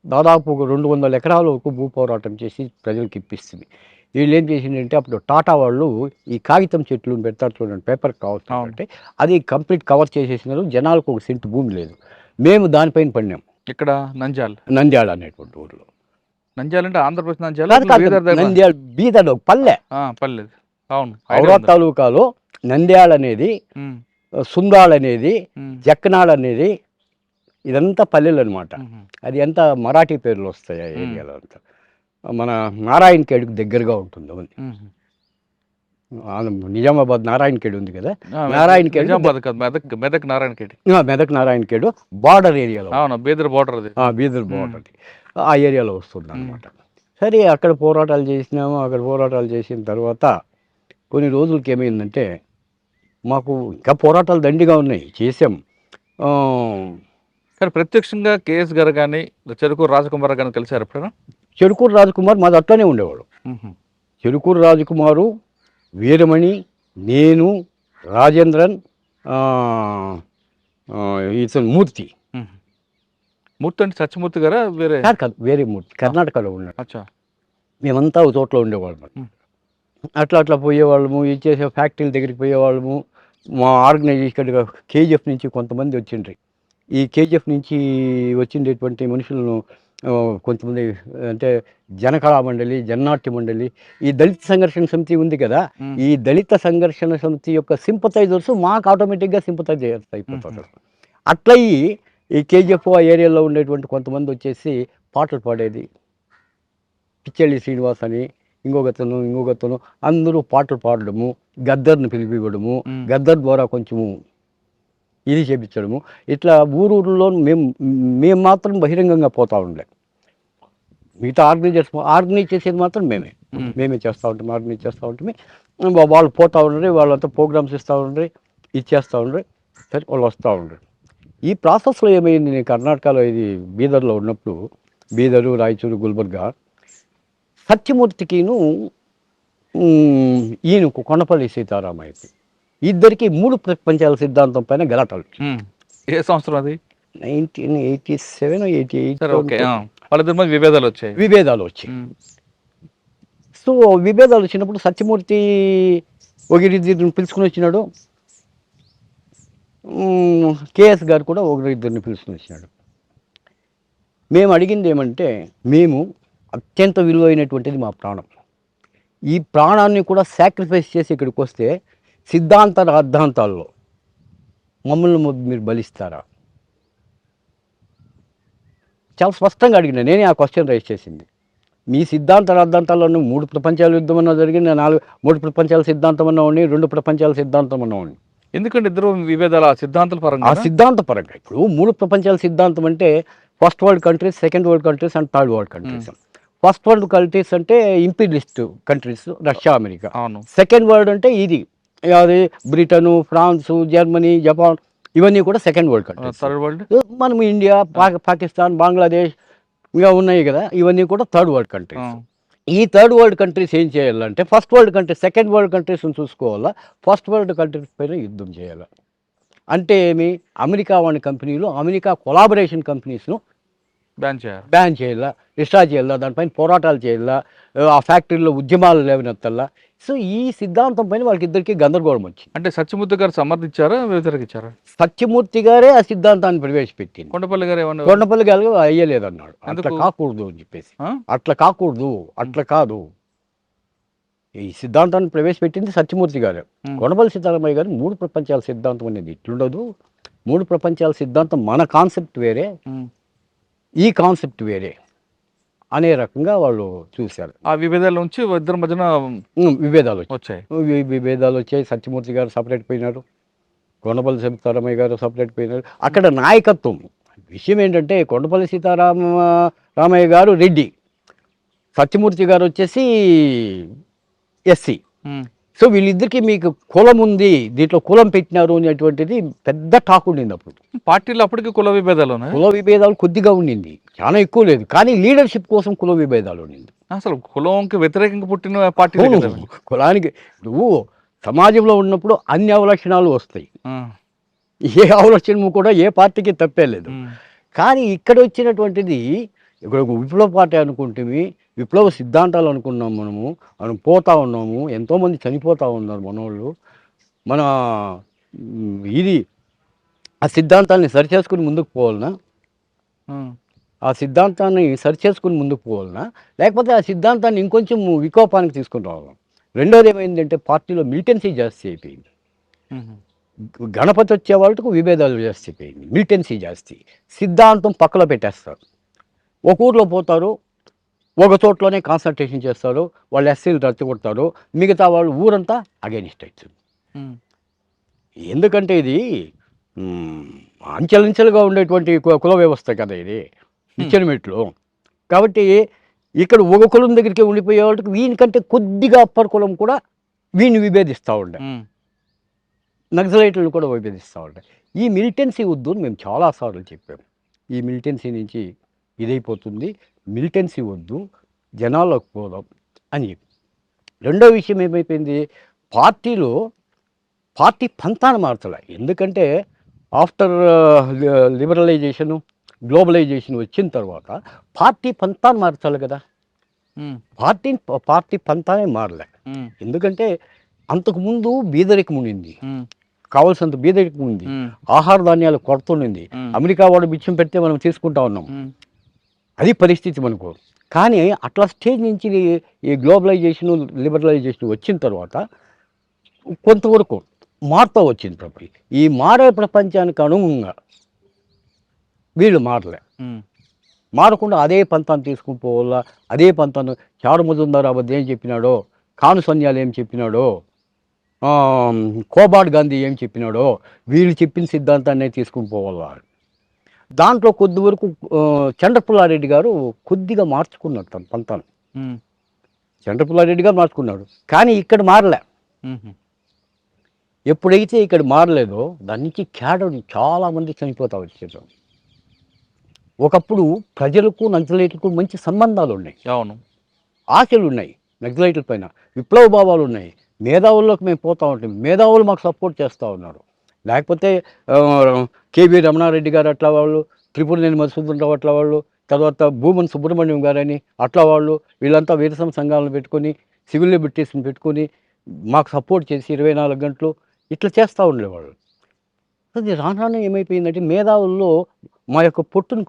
దాదాపు ఒక 200 ఎకరాల వరకు భూ పోరాటం చేసి ప్రజలకు ఇప్పిస్తుంది. వీళ్ళు ఏం చేసిందంటే అప్పుడు టాటా వాళ్ళు ఈ కాగితం చెట్లు పెడతారు చూడండి, పేపర్ కావచ్చు అంటే అది కంప్లీట్ కవర్ చేసేసినారు. జనాలకు ఒక సెంటు భూమి లేదు. మేము దానిపైన పడినాం. ఇక్కడ నంద్యాల అనేటువంటి ఊరిలో. నంద్యాల అంటే ఆంధ్రప్రదేశ్ నంద్యాల బీదర్ పల్లె. అవును, ఔరాద్ తాలూకాలో నంద్యాల అనేది, సుందాళ్ అనేది, జక్కనాళ్ అనేది ఇదంతా పల్లెలు అనమాట. అది అంతా మరాఠీ పేర్లు వస్తాయి ఆ ఏరియాలో అంతా. మన నారాయణఖేడ్కి దగ్గరగా ఉంటుంది. నిజామాబాద్ నారాయణఖేడ్ ఉంది కదా, నారాయణఖేడ్ మెదక్ నారాయణఖేడ్ బార్డర్ ఏరియాలో, బీదర్ బార్డర్, బీదర్ బార్డర్ ఆ ఏరియాలో వస్తుంది అనమాట. సరే అక్కడ పోరాటాలు చేసినాము. అక్కడ పోరాటాలు చేసిన తర్వాత కొన్ని రోజులకి ఏమైందంటే మాకు ఇంకా పోరాటాలు దండిగా ఉన్నాయి, చేసాం. కానీ ప్రత్యక్షంగా కేఎస్ గారు కానీ చెరుకూరు రాజకుమార్ కానీ కలిసారు ఎప్పుడైనా? చెరుకూరు రాజకుమార్ మాది అట్లనే ఉండేవాడు. చెరుకూరు రాజకుమారు, వీరమణి, నేను, రాజేంద్రన్, ఇతను మూర్తి. మూర్తి అంటే సత్యమూర్తి గారా? వేరే కాదు, వేరే మూర్తి, కర్ణాటకలో ఉన్నాడు. అచ్చా. మేమంతా ఒక చోట్ల ఉండేవాళ్ళం. అట్లా అట్లా పోయేవాళ్ళము, ఇచ్చేసే ఫ్యాక్టరీల దగ్గరికి పోయేవాళ్ళము. మా ఆర్గనైజేషన్ కేజీఎఫ్ నుంచి కొంతమంది వచ్చిండ్రి. ఈ కేజీఎఫ్ నుంచి వచ్చిండేటువంటి మనుషులను కొంతమంది అంటే జనకళా మండలి, జన్నాట్య మండలి, ఈ దళిత సంఘర్షణ సమితి ఉంది కదా, ఈ దళిత సంఘర్షణ సమితి యొక్క సింపథైజర్స్ మాకు ఆటోమేటిక్గా సింపథైజర్స్ అయిపోతారు. అట్లయి ఈ కేజీఎఫ్ ఆ ఏరియాలో ఉండేటువంటి కొంతమంది వచ్చేసి పాటలు పాడేది. పిచ్చెల్లి శ్రీనివాస్ అని ఇంకొకతను అందరూ పాటలు పాడడము, గద్దర్ని పిలిపివ్వడము, గద్దర్ ద్వారా కొంచెము ఇది చేపించడము. ఇట్లా ఊరూరులో మేము మాత్రం బహిరంగంగా పోతూ ఉండే. మిగతా ఆర్గనైజ్ చేసేది మాత్రం మేమే చేస్తూ ఉంటాం. ఆర్గనైజ్ చేస్తూ ఉంటామే. వాళ్ళు పోతూ ఉండరు, వాళ్ళంతా ప్రోగ్రామ్స్ ఇస్తూ ఉండరు, ఇది చేస్తూ ఉండరు. సరే వాళ్ళు వస్తూ ఉండరు. ఈ ప్రాసెస్లో ఏమైంది, నేను కర్ణాటకలో ఇది బీదర్లో ఉన్నప్పుడు, బీదరు, రాయచూరు, గుల్బర్గా, సత్యమూర్తికిను ఈయనకు కొండపల్లి సీతారామయ్యకి ఇద్దరికి 3 ప్రపంచాల సిద్ధాంతం పైన గలాటలు. ఏ సంవత్సరం అది? 1987 88. ఓకే, వాళ్ళిద్దరి మధ్య విభేదాలు వచ్చాయి. సో విభేదాలు వచ్చినప్పుడు సత్యమూర్తి ఒకరిద్దరిని పిలుచుకుని వచ్చినాడు, కేఎస్ గారు కూడా ఒకరిద్దరిని పిలుచుకుని వచ్చినాడు. మేము అడిగింది ఏమంటే, మేము అత్యంత విలువైనటువంటిది మా ప్రాణం, ఈ ప్రాణాన్ని కూడా సాక్రిఫైస్ చేసి ఇక్కడికి వస్తే సిద్ధాంత రాద్ధాంతాల్లో మమ్మల్ని మీరు బలిస్తారా? చాలా స్పష్టంగా అడిగిన, నేనే ఆ క్వశ్చన్ రైజ్ చేసింది. మీ సిద్ధాంత రాద్ధాంతాల్లో 3 ప్రపంచాల యుద్ధం అన్నా జరిగింది, 3 ప్రపంచాల సిద్ధాంతం అన్నా ఉండి, 2 ప్రపంచాల సిద్ధాంతం అన్నా ఉండి. ఎందుకంటే ఇద్దరు విభేదాలు ఆ సిద్ధాంత పరంగా. ఇప్పుడు 3 ప్రపంచాల సిద్ధాంతం అంటే first world countries, second world countries and third world countries. First world countries అంటే imperialist countries, Russia, America. Second world అంటే అది బ్రిటను, ఫ్రాన్సు, జర్మనీ, జపాన్, ఇవన్నీ కూడా second world countries. Third world మనం ఇండియా, పాకిస్తాన్, బంగ్లాదేశ్ ఇంకా ఉన్నాయి కదా, ఇవన్నీ కూడా థర్డ్ వరల్డ్ కంట్రీస్. ఈ థర్డ్ వరల్డ్ కంట్రీస్ ఏం చేయాలంటే first world countries, second world కంట్రీస్ని చూసుకోవాలా, ఫస్ట్ వరల్డ్ కంట్రీస్ పైన యుద్ధం చేయాలి. అంటే అమెరికా వాడి కంపెనీలు, అమెరికా కొలాబరేషన్ కంపెనీస్ను బ్యాన్ చేయాలా, డిస్ట్రాయ్ చేయాలా, దానిపైన పోరాటాలు చేయాలా, ఆ ఫ్యాక్టరీలో ఉద్యమాలు లేవనెత్తల్లా. సో ఈ సిద్ధాంతం పైన వాళ్ళకి ఇద్దరికి గందరగోళం వచ్చింది. అంటే సత్యమూర్తి గారు సమర్థించారా, వ్యతిరేకించారా? సత్యమూర్తి గారే ఆ సిద్ధాంతాన్ని ప్రవేశపెట్టింది. కొండపల్లి గారు అయ్యలేదన్నాడు. అట్లా కాకూడదు అని చెప్పేసి, అట్లా కాదు, ఈ సిద్ధాంతాన్ని ప్రవేశపెట్టింది సత్యమూర్తి గారు. కొండపల్లి సీతారామయ్య గారు 3 ప్రపంచాల సిద్ధాంతం అనేది ఇట్లుండదు, 3 ప్రపంచాల సిద్ధాంతం మన కాన్సెప్ట్ వేరే, ఈ కాన్సెప్ట్ వేరే అనే రకంగా వాళ్ళు చూశారు. ఆ విభేదాల నుంచి ఇద్దరి మధ్యన విభేదాలు వచ్చాయి. సత్యమూర్తి గారు సపరేట్ పోయినారు, కొండపల్లి సీతారామయ్య గారు సపరేట్ పోయినారు. అక్కడ నాయకత్వం విషయం ఏంటంటే, కొండపల్లి సీతారామయ్య గారు రెడ్డి, సత్యమూర్తి గారు వచ్చేసి ఎస్సీ. సో వీళ్ళిద్దరికి మీకు కులం ఉంది, దీంట్లో కులం పెట్టినారు అనేటువంటిది పెద్ద టాక్ ఉండింది. అప్పుడు పార్టీలో అప్పటికి కుల విభేదాలు కొద్దిగా ఉండింది, చాలా ఎక్కువ లేదు. కానీ లీడర్షిప్ కోసం కుల విభేదాలు ఉండింది. అసలు కులంకి వ్యతిరేకంగా పుట్టిన పార్టీ, కులానికి నువ్వు సమాజంలో ఉన్నప్పుడు అన్ని అవలక్షణాలు వస్తాయి, ఏ అవలక్షణము కూడా ఏ పార్టీకి తప్పేలేదు. కానీ ఇక్కడ వచ్చినటువంటిది, ఇక్కడ ఒక విప్లవ పార్టీ అనుకుంటే విప్లవ సిద్ధాంతాలు అనుకున్నాం, మనం పోతా ఉన్నాము, ఎంతోమంది చనిపోతూ ఉన్నారు మనోళ్ళు. మన ఇది ఆ సిద్ధాంతాన్ని సరిచేసుకుని ముందుకు పోవాలనా, లేకపోతే ఆ సిద్ధాంతాన్ని ఇంకొంచెం వికోపానికి తీసుకుని రావాలి. రెండోది ఏమైందంటే, పార్టీలో మిలిటెన్సీ జాస్తి అయిపోయింది. గణపతి వచ్చే వాళ్ళకు విభేదాలు జాస్తి అయిపోయింది, మిలిటెన్సీ జాస్తి. సిద్ధాంతం పక్కలో పెట్టేస్తారు, ఒక ఊర్లో పోతారు, ఒక చోట్లోనే కాన్సన్ట్రేషన్ చేస్తారు, వాళ్ళు ఎస్సీలు రెచ్చగొడతారు, మిగతా వాళ్ళు ఊరంతా అగైనిస్ట్ అవుతుంది. ఎందుకంటే ఇది అంచెలంచెలుగా ఉండేటువంటి కుల వ్యవస్థ కదా ఇది, నిచ్చెన మెట్లు. కాబట్టి ఇక్కడ ఒక కులం దగ్గరికి ఉండిపోయే వాళ్ళకి వీనికంటే కొద్దిగా అప్పర్ కులం కూడా వీడిని విభేదిస్తూ ఉండే, నక్సలైట్లను కూడా విభేదిస్తూ ఉండే. ఈ మిలిటెన్సీ వద్దు మేము చాలాసార్లు చెప్పాము, ఈ మిలిటెన్సీ నుంచి ఇదైపోతుంది, మిలిటెన్సీ వద్దు, జనాలకు పోదాం అని చెప్పి. రెండో విషయం ఏమైపోయింది, పార్టీ పంతాన్ని మార్చలే. ఎందుకంటే ఆఫ్టర్ లిబరలైజేషను, గ్లోబలైజేషన్ వచ్చిన తర్వాత పార్టీ పంతాన్ని మార్చాలి కదా. ఉమ్, పార్టీ పంతానే మారలే. ఉమ్, ఎందుకంటే అంతకుముందు బీదరికం ఉండింది, ఉమ్, కావాల్సినంత బీదరికం ఉంది, ఉమ్, ఆహార ధాన్యాలు కొరత ఉండింది. ఉమ్, అమెరికా వాడు బిచ్చం పెడితే మనం తీసుకుంటా ఉన్నాం, ఉమ్, అది పరిస్థితి మనకు. కానీ అట్లా స్టేజ్ నుంచి ఈ గ్లోబలైజేషన్ లిబరలైజేషన్ వచ్చిన తర్వాత కొంతవరకు మారుతూ వచ్చింది ప్రపంచం. ఈ మారే ప్రపంచానికి అనుగుణంగా వీళ్ళు మారలే. ఉమ్, మారకుండా అదే పంతాన్ని తీసుకుని పోవాలా, అదే పంతాన్ని చారు మజుందార్ అబద్ధం ఏం చెప్పినాడో, కాను సన్యాలు ఏం చెప్పినాడో, ఆ, కోబాడ్ గాంధీ ఏం చెప్పినాడో, వీళ్ళు చెప్పిన సిద్ధాంతాన్ని తీసుకుని పోవాలా. దాంట్లో కొద్ది వరకు చంద్రపుల్లారెడ్డి గారు కొద్దిగా మార్చుకున్నాడు తన పంతాన్ని. ఉమ్, చంద్రపుల్లారెడ్డి గారు మార్చుకున్నాడు, కానీ ఇక్కడ మారలే. ఉమ్, ఎప్పుడైతే ఇక్కడ మారలేదో దాని నుంచి క్యాడర్ చాలామంది చనిపోతా వచ్చారు. ఒకప్పుడు ప్రజలకు నక్సలైట్లకు మంచి సంబంధాలు ఉన్నాయి, అవును. ఆశలు ఉన్నాయి, నక్సలైట్ల పైన విప్లవ భావాలు ఉన్నాయి. మేధావుల్లోకి మేము పోతూ ఉంటాం, మేధావులు మాకు సపోర్ట్ చేస్తూ ఉన్నారు. లేకపోతే కేవీ రమణారెడ్డి గారు అట్లా వాళ్ళు, త్రిపురనేని మధుసూదన్ రావు అట్లా వాళ్ళు, తర్వాత భూమన్ సుబ్రహ్మణ్యం గారని అట్లా వాళ్ళు, వీళ్ళంతా వీరసం సంఘాలను పెట్టుకొని, సివిల్ లిబర్టీస్ని పెట్టుకొని మాకు సపోర్ట్ చేసి 24 గంటలు ఇట్లా చేస్తూ ఉండేవాళ్ళు. అది రాను ఏమైపోయిందంటే మేధావుల్లో మా యొక్క పొట్టును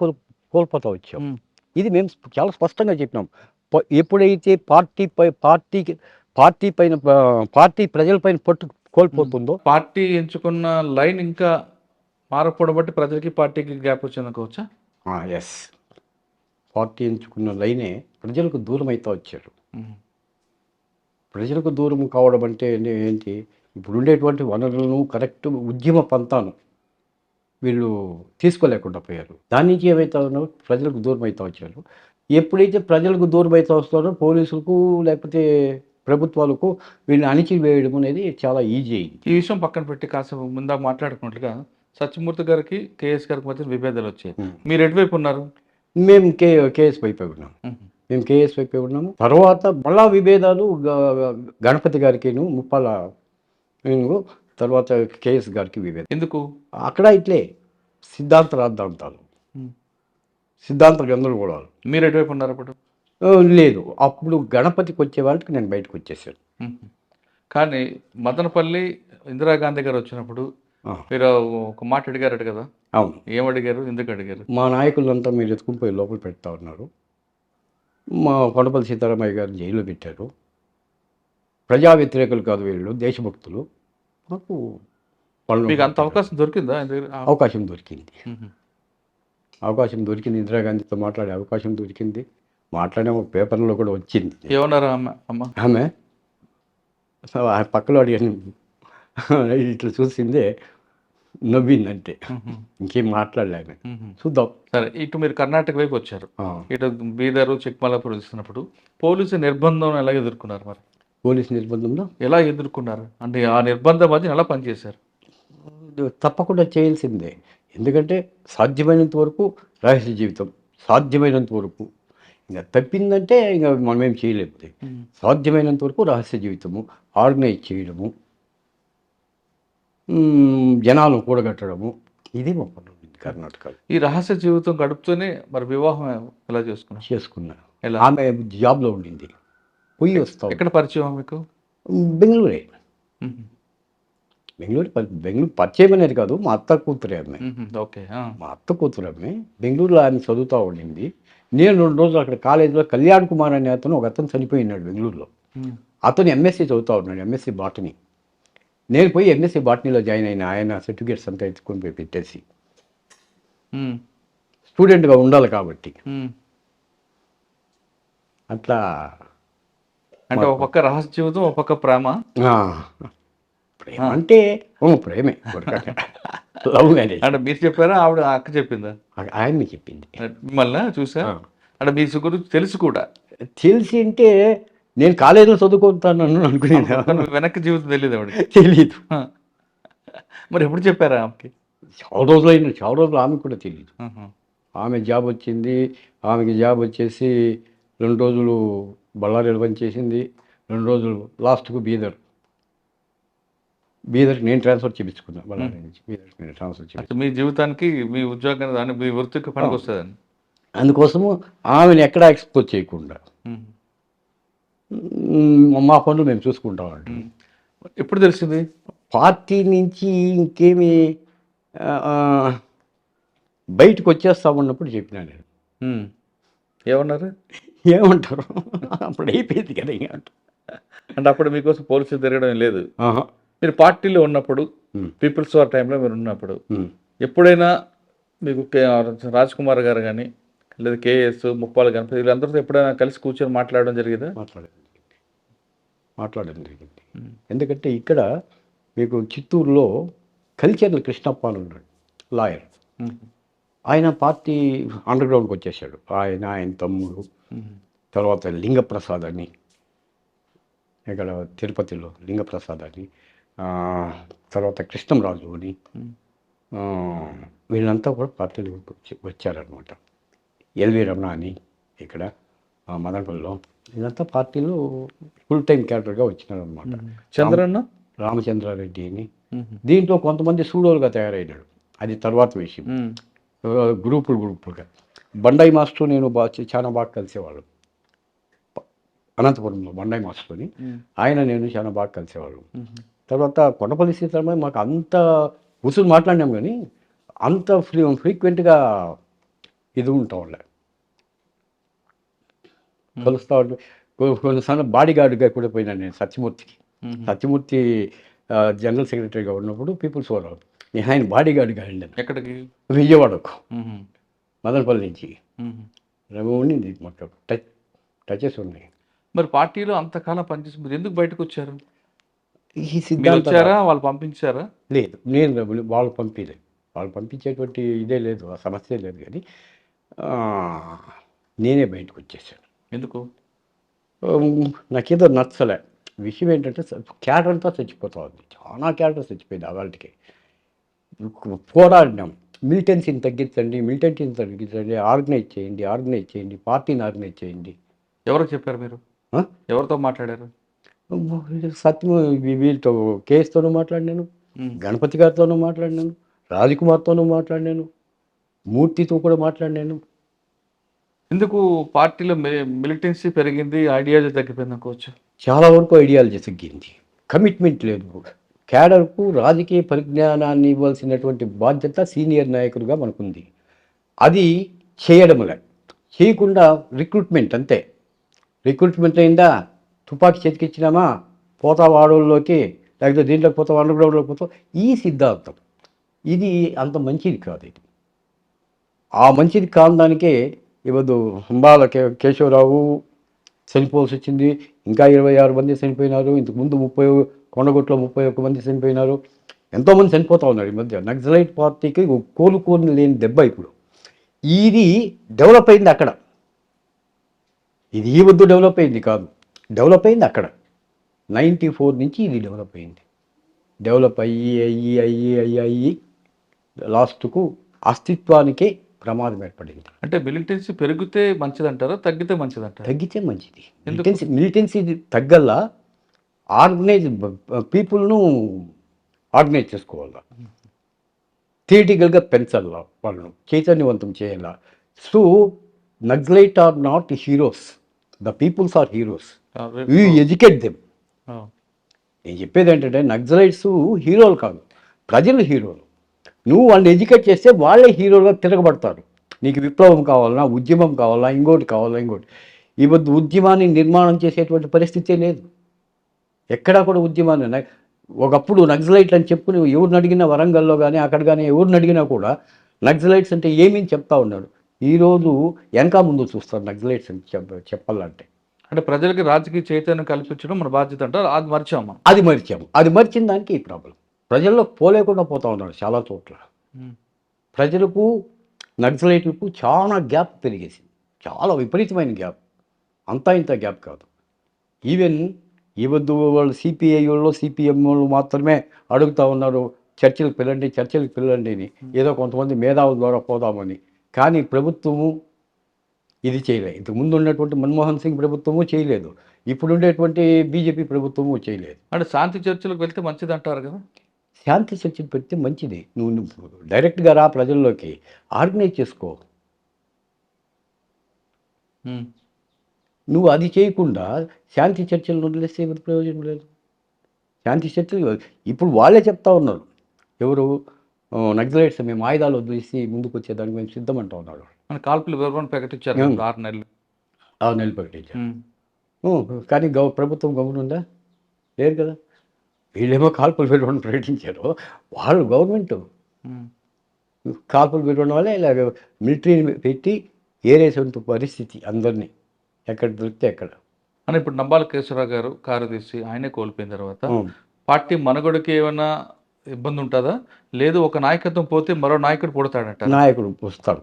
కోల్పోతూ వచ్చాం. ఉమ్, ఇది మేము చాలా స్పష్టంగా చెప్పినాం. ఎప్పుడైతే పార్టీ పైన పార్టీ ప్రజలపైన పట్టు కోల్పోతుందో, పార్టీ ఎంచుకున్న లైన్ ఇంకా మారకపోవడం బట్టి ప్రజలకి పార్టీకి గ్యాప్ వచ్చిందనుకోవచ్చా? ఎస్, పార్టీ ఎంచుకున్న లైనే ప్రజలకు దూరం అవుతూ వచ్చారు. ఉమ్, ప్రజలకు దూరం కావడం అంటే ఏంటి, ఇప్పుడు ఉండేటువంటి వనరులను కరెక్ట్ ఉద్యమ పంతాను వీళ్ళు తీసుకోలేకుండా పోయారు. దాని నుంచి ఏమవుతా ఉన్నారో ప్రజలకు దూరం అవుతూ వచ్చారు. ఎప్పుడైతే ప్రజలకు దూరం అవుతూ వస్తారో పోలీసులకు లేకపోతే ప్రభుత్వాలకు వీళ్ళని అణిచివేయడం అనేది చాలా ఈజీ అయింది. ఈ విషయం పక్కన పెట్టి కాసేపు ముందా మాట్లాడుకున్నట్లుగా సత్యమూర్తి గారికి కేఎస్ గారికి మధ్య విభేదాలు వచ్చాయి. మీరు ఎటువైపు ఉన్నారు? మేము కేఎస్ వైపే ఉన్నాం. మేము కేఎస్ వైపే ఉన్నాము. తర్వాత మళ్ళా విభేదాలు గణపతి గారికిను ముప్పాల తర్వాత కేఎస్ గారికి విభేదం. ఎందుకు? అక్కడ ఇట్లే సిద్ధాంత రాద్ధాంతాలు, సిద్ధాంత గందరగోళాలు. మీరు ఎటువైపు ఉన్నారు అప్పుడు? లేదు, అప్పుడు గణపతికి వచ్చే వాళ్ళకి నేను బయటకు వచ్చేసాను. కానీ మదనపల్లి ఇందిరాగాంధీ గారు వచ్చినప్పుడు మీరు ఒక మాట అడిగారట కదా? అవును. ఏమడిగారు, ఎందుకు అడిగారు? మా నాయకులంతా మీరు ఎత్తుకుని పోయి లోపల పెడతా ఉన్నారు, మా కొండపల్లి సీతారామయ్య గారు జైల్లో పెట్టారు, ప్రజా వ్యతిరేకులు కాదు వీళ్ళు, దేశభక్తులు, మాకు మీకు అంత అవకాశం దొరికిందా? అవకాశం దొరికింది, అవకాశం దొరికింది. ఇందిరాగాంధీతో మాట్లాడే అవకాశం దొరికింది. మాట్లాడే ఒక పేపర్లో కూడా వచ్చింది. ఏమన్నారు ఆమె? పక్కలో అడిగాను, ఇట్లా చూసిందే నవ్విందంటే, ఇంకేం మాట్లాడలేము. చూద్దాం. సరే, ఇటు మీరు కర్ణాటక వైపు వచ్చారు, ఇటు బీదరు చిక్మలాపూర్ వస్తున్నప్పుడు పోలీసు నిర్బంధం ఎలా ఎదుర్కొన్నారు? మరి పోలీసు నిర్బంధంలో ఎలా ఎదుర్కొన్నారు అంటే ఆ నిర్బంధం మధ్య ఎలా పనిచేశారు? తప్పకుండా చేయాల్సిందే. ఎందుకంటే సాధ్యమైనంత వరకు రహస్య జీవితం, సాధ్యమైనంత వరకు. ఇంకా తప్పిందంటే ఇంకా మనమేం చేయలేము. సాధ్యమైనంత వరకు రహస్య జీవితము, ఆర్గనైజ్ చేయడము, జనాలను కూడగట్టడము, ఇది మా పనులు కర్ణాటకలో. ఈ రహస్య జీవితం గడుపుతూనే మరి వివాహం ఎలా చేసుకున్నా? ఎలా? ఆమె జాబ్లో ఉండింది, పోయి వస్తాం. ఎక్కడ పరిచయం మీకు? బెంగళూరే. బెంగళూరు పరిచయం అనేది కాదు, మా అత్త కూతురే ఆమె. ఓకే. మా అత్త కూతురు ఆమె బెంగళూరులో ఆమె చదువుతూ ఉండింది. నేను 2 రోజులు అక్కడ కాలేజీలో కళ్యాణ్ కుమార్ అనే అతను, ఒక అతను చనిపోయినాడు బెంగళూరులో. అతను ఎంఎస్సీ చదువుతూ ఉన్నాడు, ఎంఎస్సీ బాటనీ. నేను పోయి ఎంఎస్సీ బాటనీలో జాయిన్ అయిన. ఆయన సర్టిఫికేట్స్ అంతా ఎత్తుకొని పోయి పెట్టేసి, స్టూడెంట్గా ఉండాలి కాబట్టి అట్లా. అంటే ఒక పక్క రహస్య జీవితం, ఒక పక్క ప్రేమ. ప్రేమ అంటే ప్రేమే, లవ్ మ్యారేజ్. అంటే మీరు చెప్పారా, ఆవిడ అక్క చెప్పిందా? ఆయన్ని చెప్పింది. మిమ్మల్ని చూసా అంటే మీ గురించి తెలుసు కూడా? తెలిసి అంటే నేను కాలేజీలో చదువుకుంటాను అనుకున్నాను, వెనక్కి జీవితం తెలియదు ఆవిడ? తెలీదు. మరి ఎప్పుడు చెప్పారా ఆమెకి? చాలా రోజులు ఆమెకు కూడా తెలియదు. ఆమె జాబ్ వచ్చింది, ఆమెకి జాబ్ వచ్చేసి 2 రోజులు బళ్ళారిలో పనిచేసింది, 2 రోజులు లాస్ట్కు బీదర్కి నేను ట్రాన్స్ఫర్ చేయించుకున్నాను. బళ్ళారి నుంచి బీదర్కి నేను ట్రాన్స్ఫర్ చేయించుకున్నాను. మీ జీవితానికి, మీ ఉద్యోగానికి, మీ వృత్తికి పనికి వస్తుందని. అందుకోసము ఆమెను ఎక్కడా ఎక్స్పోజ్ చేయకుండా మా పనులు మేము చూసుకుంటామండి. ఎప్పుడు తెలిసింది? పార్టీ నుంచి ఇంకేమి బయటకు వచ్చేస్తామన్నప్పుడు చెప్పినా నేను. ఉమ్. ఏమన్నారు? ఏమంటారు? అప్పుడు అయిపోయింది కదా ఏమంటారు. అంటే అప్పుడు మీకోసం పోలీసులు తిరగడం లేదు. ఆహా. మీరు పార్టీలో ఉన్నప్పుడు, ఉమ్, పీపుల్స్ వార్ టైంలో మీరు ఉన్నప్పుడు ఉమ్. ఎప్పుడైనా మీకు రాజ్ కుమార్ గారు కానీ లేదా కేఎస్ ముప్పాలు గణపతి వీళ్ళందరితో ఎప్పుడైనా కలిసి కూర్చొని మాట్లాడడం జరిగిందా? మాట్లాడడం జరిగింది. ఎందుకంటే ఇక్కడ మీకు చిత్తూరులో కల్చర్ల కృష్ణప్ప అని ఉన్నాడు, లాయర్. ఆయన పార్టీ అండర్ గ్రౌండ్కి వచ్చేసాడు. ఆయన తమ్ముడు, తర్వాత లింగప్రసాద్ అని, ఇక్కడ తిరుపతిలో లింగప్రసాద్ అని, తర్వాత కృష్ణంరాజు అని, వీళ్ళంతా కూడా పార్టీలు వచ్చారనమాట. ఎల్వి రమణ అని ఇక్కడ మదనపల్లిలో, వీళ్ళంతా పార్టీలో ఫుల్ టైం క్యాడర్గా వచ్చినారనమాట. చంద్రన్న రామచంద్రారెడ్డి అని, దీంట్లో కొంతమంది సూడోలుగా తయారైనాడు, అది తర్వాత విషయం. గ్రూపులుగా బండాయి మాస్టర్ నేను చాలా బాగా కలిసేవాళ్ళు. అనంతపురంలో బండాయి మాస్టర్ని ఆయన నేను చాలా బాగా కలిసేవాళ్ళు. తర్వాత కొండపల్లి సీతారామయ్య మాకు అంత ఉసులు మాట్లాడినాం, కానీ అంత ఫ్రీక్వెంట్గా ఇది ఉంటాం వాళ్ళ కలుస్తూ ఉంటే. కొన్నిసార్లు బాడీ గార్డ్గా కూడా పోయినాను నేను సత్యమూర్తికి. సత్యమూర్తి జనరల్ సెక్రటరీగా ఉన్నప్పుడు పీపుల్స్ వార్ నేను ఆయన బాడీ గార్డ్గా వెళ్ళాను. ఎక్కడికి? విజయవాడకు, మదనపల్లి నుంచి ఉండింది మొత్తం టచెస్ ఉన్నాయి. మరి పార్టీలో అంతకాలం పనిచేసి మీరు ఎందుకు బయటకు వచ్చారు? ఈ సిద్ధాంతం వచ్చారా, వాళ్ళు పంపించారా? లేదు, నేను వాళ్ళు పంపించలేదు. వాళ్ళు పంపించేటువంటి ఇదే లేదు, ఆ సమస్య లేదు. కానీ నేనే బయటకు వచ్చేసాను. ఎందుకు? నాకేదో నచ్చలే. విషయం ఏంటంటే క్యాడర్ అంతా చచ్చిపోతా ఉంది, చాలా క్యాడర్ చచ్చిపోయింది. వాళ్ళకి పోరాడినాం, మిలిటెన్సీని తగ్గించండి, ఆర్గనైజ్ చేయండి, పార్టీని ఆర్గనైజ్ చేయండి. ఎవరికి చెప్పారు మీరు? ఎవరితో మాట్లాడారు? సత్యం వీళ్ళతో, కేఎస్తోనూ మాట్లాడినాను, గణపతి గారితోనూ మాట్లాడినాను, రాజ్కుమార్తోనూ మాట్లాడినాను, మూర్తితో కూడా మాట్లాడినాను. ఎందుకు పార్టీలో మిలిటెన్సీ పెరిగింది, ఐడియాలజీ తగ్గిపోయింది అనుకోవచ్చు? చాలా వరకు ఐడియాలజీ తగ్గింది, కమిట్మెంట్ లేదు. క్యాడర్కు రాజకీయ పరిజ్ఞానాన్ని ఇవ్వాల్సినటువంటి బాధ్యత సీనియర్ నాయకుడిగా మనకుంది, అది చేయడంలే. చేయకుండా రిక్రూట్మెంట్ అంతే. రిక్రూట్మెంట్ అయిందా, తుపాకీ చేతికిచ్చినామా, పోతావు ఆడోళ్ళలోకి, లేకపోతే దీంట్లోకి పోతావు, అండర్ గ్రౌండ్లోకి పోతావు. ఈ సిద్ధాంతం ఇది అంత మంచిది కాదు. ఇది ఆ మంచిది కాదానికే ఇవ్వదు. హంబాల కేశవరావు చనిపోవాల్సి వచ్చింది, ఇంకా 26 మంది చనిపోయినారు. ఇంతకుముందు కొండగొట్లో 31 మంది చనిపోయినారు. ఎంతోమంది చనిపోతూ ఉన్నారు ఈ మధ్య. నక్సలైట్ పార్టీకి కోలుకోని లేని దెబ్బ ఇప్పుడు. ఇది డెవలప్ అయింది అక్కడ, ఇది ఈ వద్దు డెవలప్ అయింది కాదు, డెవలప్ అయింది అక్కడ. 94 నుంచి ఇది డెవలప్ అయింది. డెవలప్ అయ్యి లాస్ట్కు అస్తిత్వానికే ప్రమాదం ఏర్పడింది. అంటే మిలిటెన్సీ పెరిగితే మంచిదంటారా, తగ్గితే మంచిదంటారా? తగ్గితే మంచిది. మిలిటెన్సీ తగ్గల్లా ఆర్గనైజ్ పీపుల్ను ఆర్గనైజ్ చేసుకోవాలా, థియేటికల్గా పెంచాలా, వాళ్ళను చైతన్యవంతం చేయాలా. So Naxalite are not heroes, the peoples are heroes. You educate them. నేను చెప్పేది ఏంటంటే నక్సలైట్స్ హీరోలు కాదు, ప్రజలు హీరోలు. నువ్వు వాళ్ళని ఎడ్యుకేట్ చేస్తే వాళ్ళే హీరోలుగా తిరగబడతారు. నీకు విప్లవం కావాలన్నా, ఉద్యమం కావాలన్నా, ఇంకోటి. ఈ వద్దు ఉద్యమాన్ని నిర్మాణం చేసేటువంటి పరిస్థితే లేదు ఎక్కడా కూడా. ఉద్యమాన్ని ఒకప్పుడు నక్సలైట్లు అని చెప్పుకుని ఎవరిని అడిగినా, వరంగల్లో కానీ అక్కడ కానీ ఎవరిని అడిగినా కూడా నక్సలైట్స్ అంటే ఏమీ చెప్తా ఉన్నాడు. ఈరోజు వెనక ముందు చూస్తారు నక్సలైట్స్ అని చెప్పాలంటే. అంటే ప్రజలకి రాజకీయ చైతన్యం కల్పించడం మన బాధ్యత అంటారు. అది మర్చాము. అది మర్చిన దానికి ఈ ప్రాబ్లం. ప్రజల్లో పోలేకుండా పోతా ఉన్నాడు చాలా చోట్ల. ప్రజలకు నక్సలైట్లకు చాలా గ్యాప్ పెరిగేసింది, చాలా విపరీతమైన గ్యాప్. అంతా ఇంత గ్యాప్ కాదు. ఈవెన్ ఈ వద్దు వాళ్ళు సిపిఐ వాళ్ళు, సిపిఎం వాళ్ళు మాత్రమే అడుగుతూ ఉన్నారు చర్చలకు పిల్లండి అని. ఏదో కొంతమంది మేధావుల ద్వారా పోదామని. కానీ ప్రభుత్వము ఇది చేయలేదు. ఇంతకుముందు ఉన్నటువంటి మన్మోహన్ సింగ్ ప్రభుత్వము చేయలేదు, ఇప్పుడు ఉండేటువంటి బీజేపీ ప్రభుత్వము చేయలేదు. అంటే శాంతి చర్చలకు వెళ్తే మంచిది అంటారు కదా. శాంతి చర్చలు పెడితే మంచిది. నువ్వు డైరెక్ట్గా రా, ప్రజల్లోకి ఆర్గనైజ్ చేసుకో. నువ్వు అది చేయకుండా శాంతి చర్చలను వదిలేస్తే ఏమి ప్రయోజనం లేదు. శాంతి చర్చలు ఇప్పుడు వాళ్ళే చెప్తా ఉన్నారు. ఎవరు నక్సలైట్స్ మేము ఆయుధాలు వదిలేసి ముందుకు వచ్చేదానికి మేము సిద్ధమంటా ఉన్నాడు. మన కాల్పులు వివరణ ప్రకటించారు ఉం. 6 నెలలు. 6 నెలలు ప్రకటించారు. కానీ ప్రభుత్వం గమనుందా? లేదు కదా. వీళ్ళేమో కాల్పులు విరమణ ప్రకటించారు, వాళ్ళు గవర్నమెంట్ కాల్పులు విరమణ వల్ల ఇలాగ మిలిటరీని పెట్టి ఏరేసేంత పరిస్థితి అందరినీ ఎక్కడ దొరికితే ఎక్కడ. అని ఇప్పుడు నంబాల కేశవరావు గారు కారు తీసి ఆయనే కోల్పోయిన తర్వాత పార్టీ మనుగడకి ఏమైనా ఇబ్బంది ఉంటుందా? లేదు ఒక నాయకత్వం పోతే మరో నాయకుడు పుడతాడంట. నాయకుడు వస్తాడు,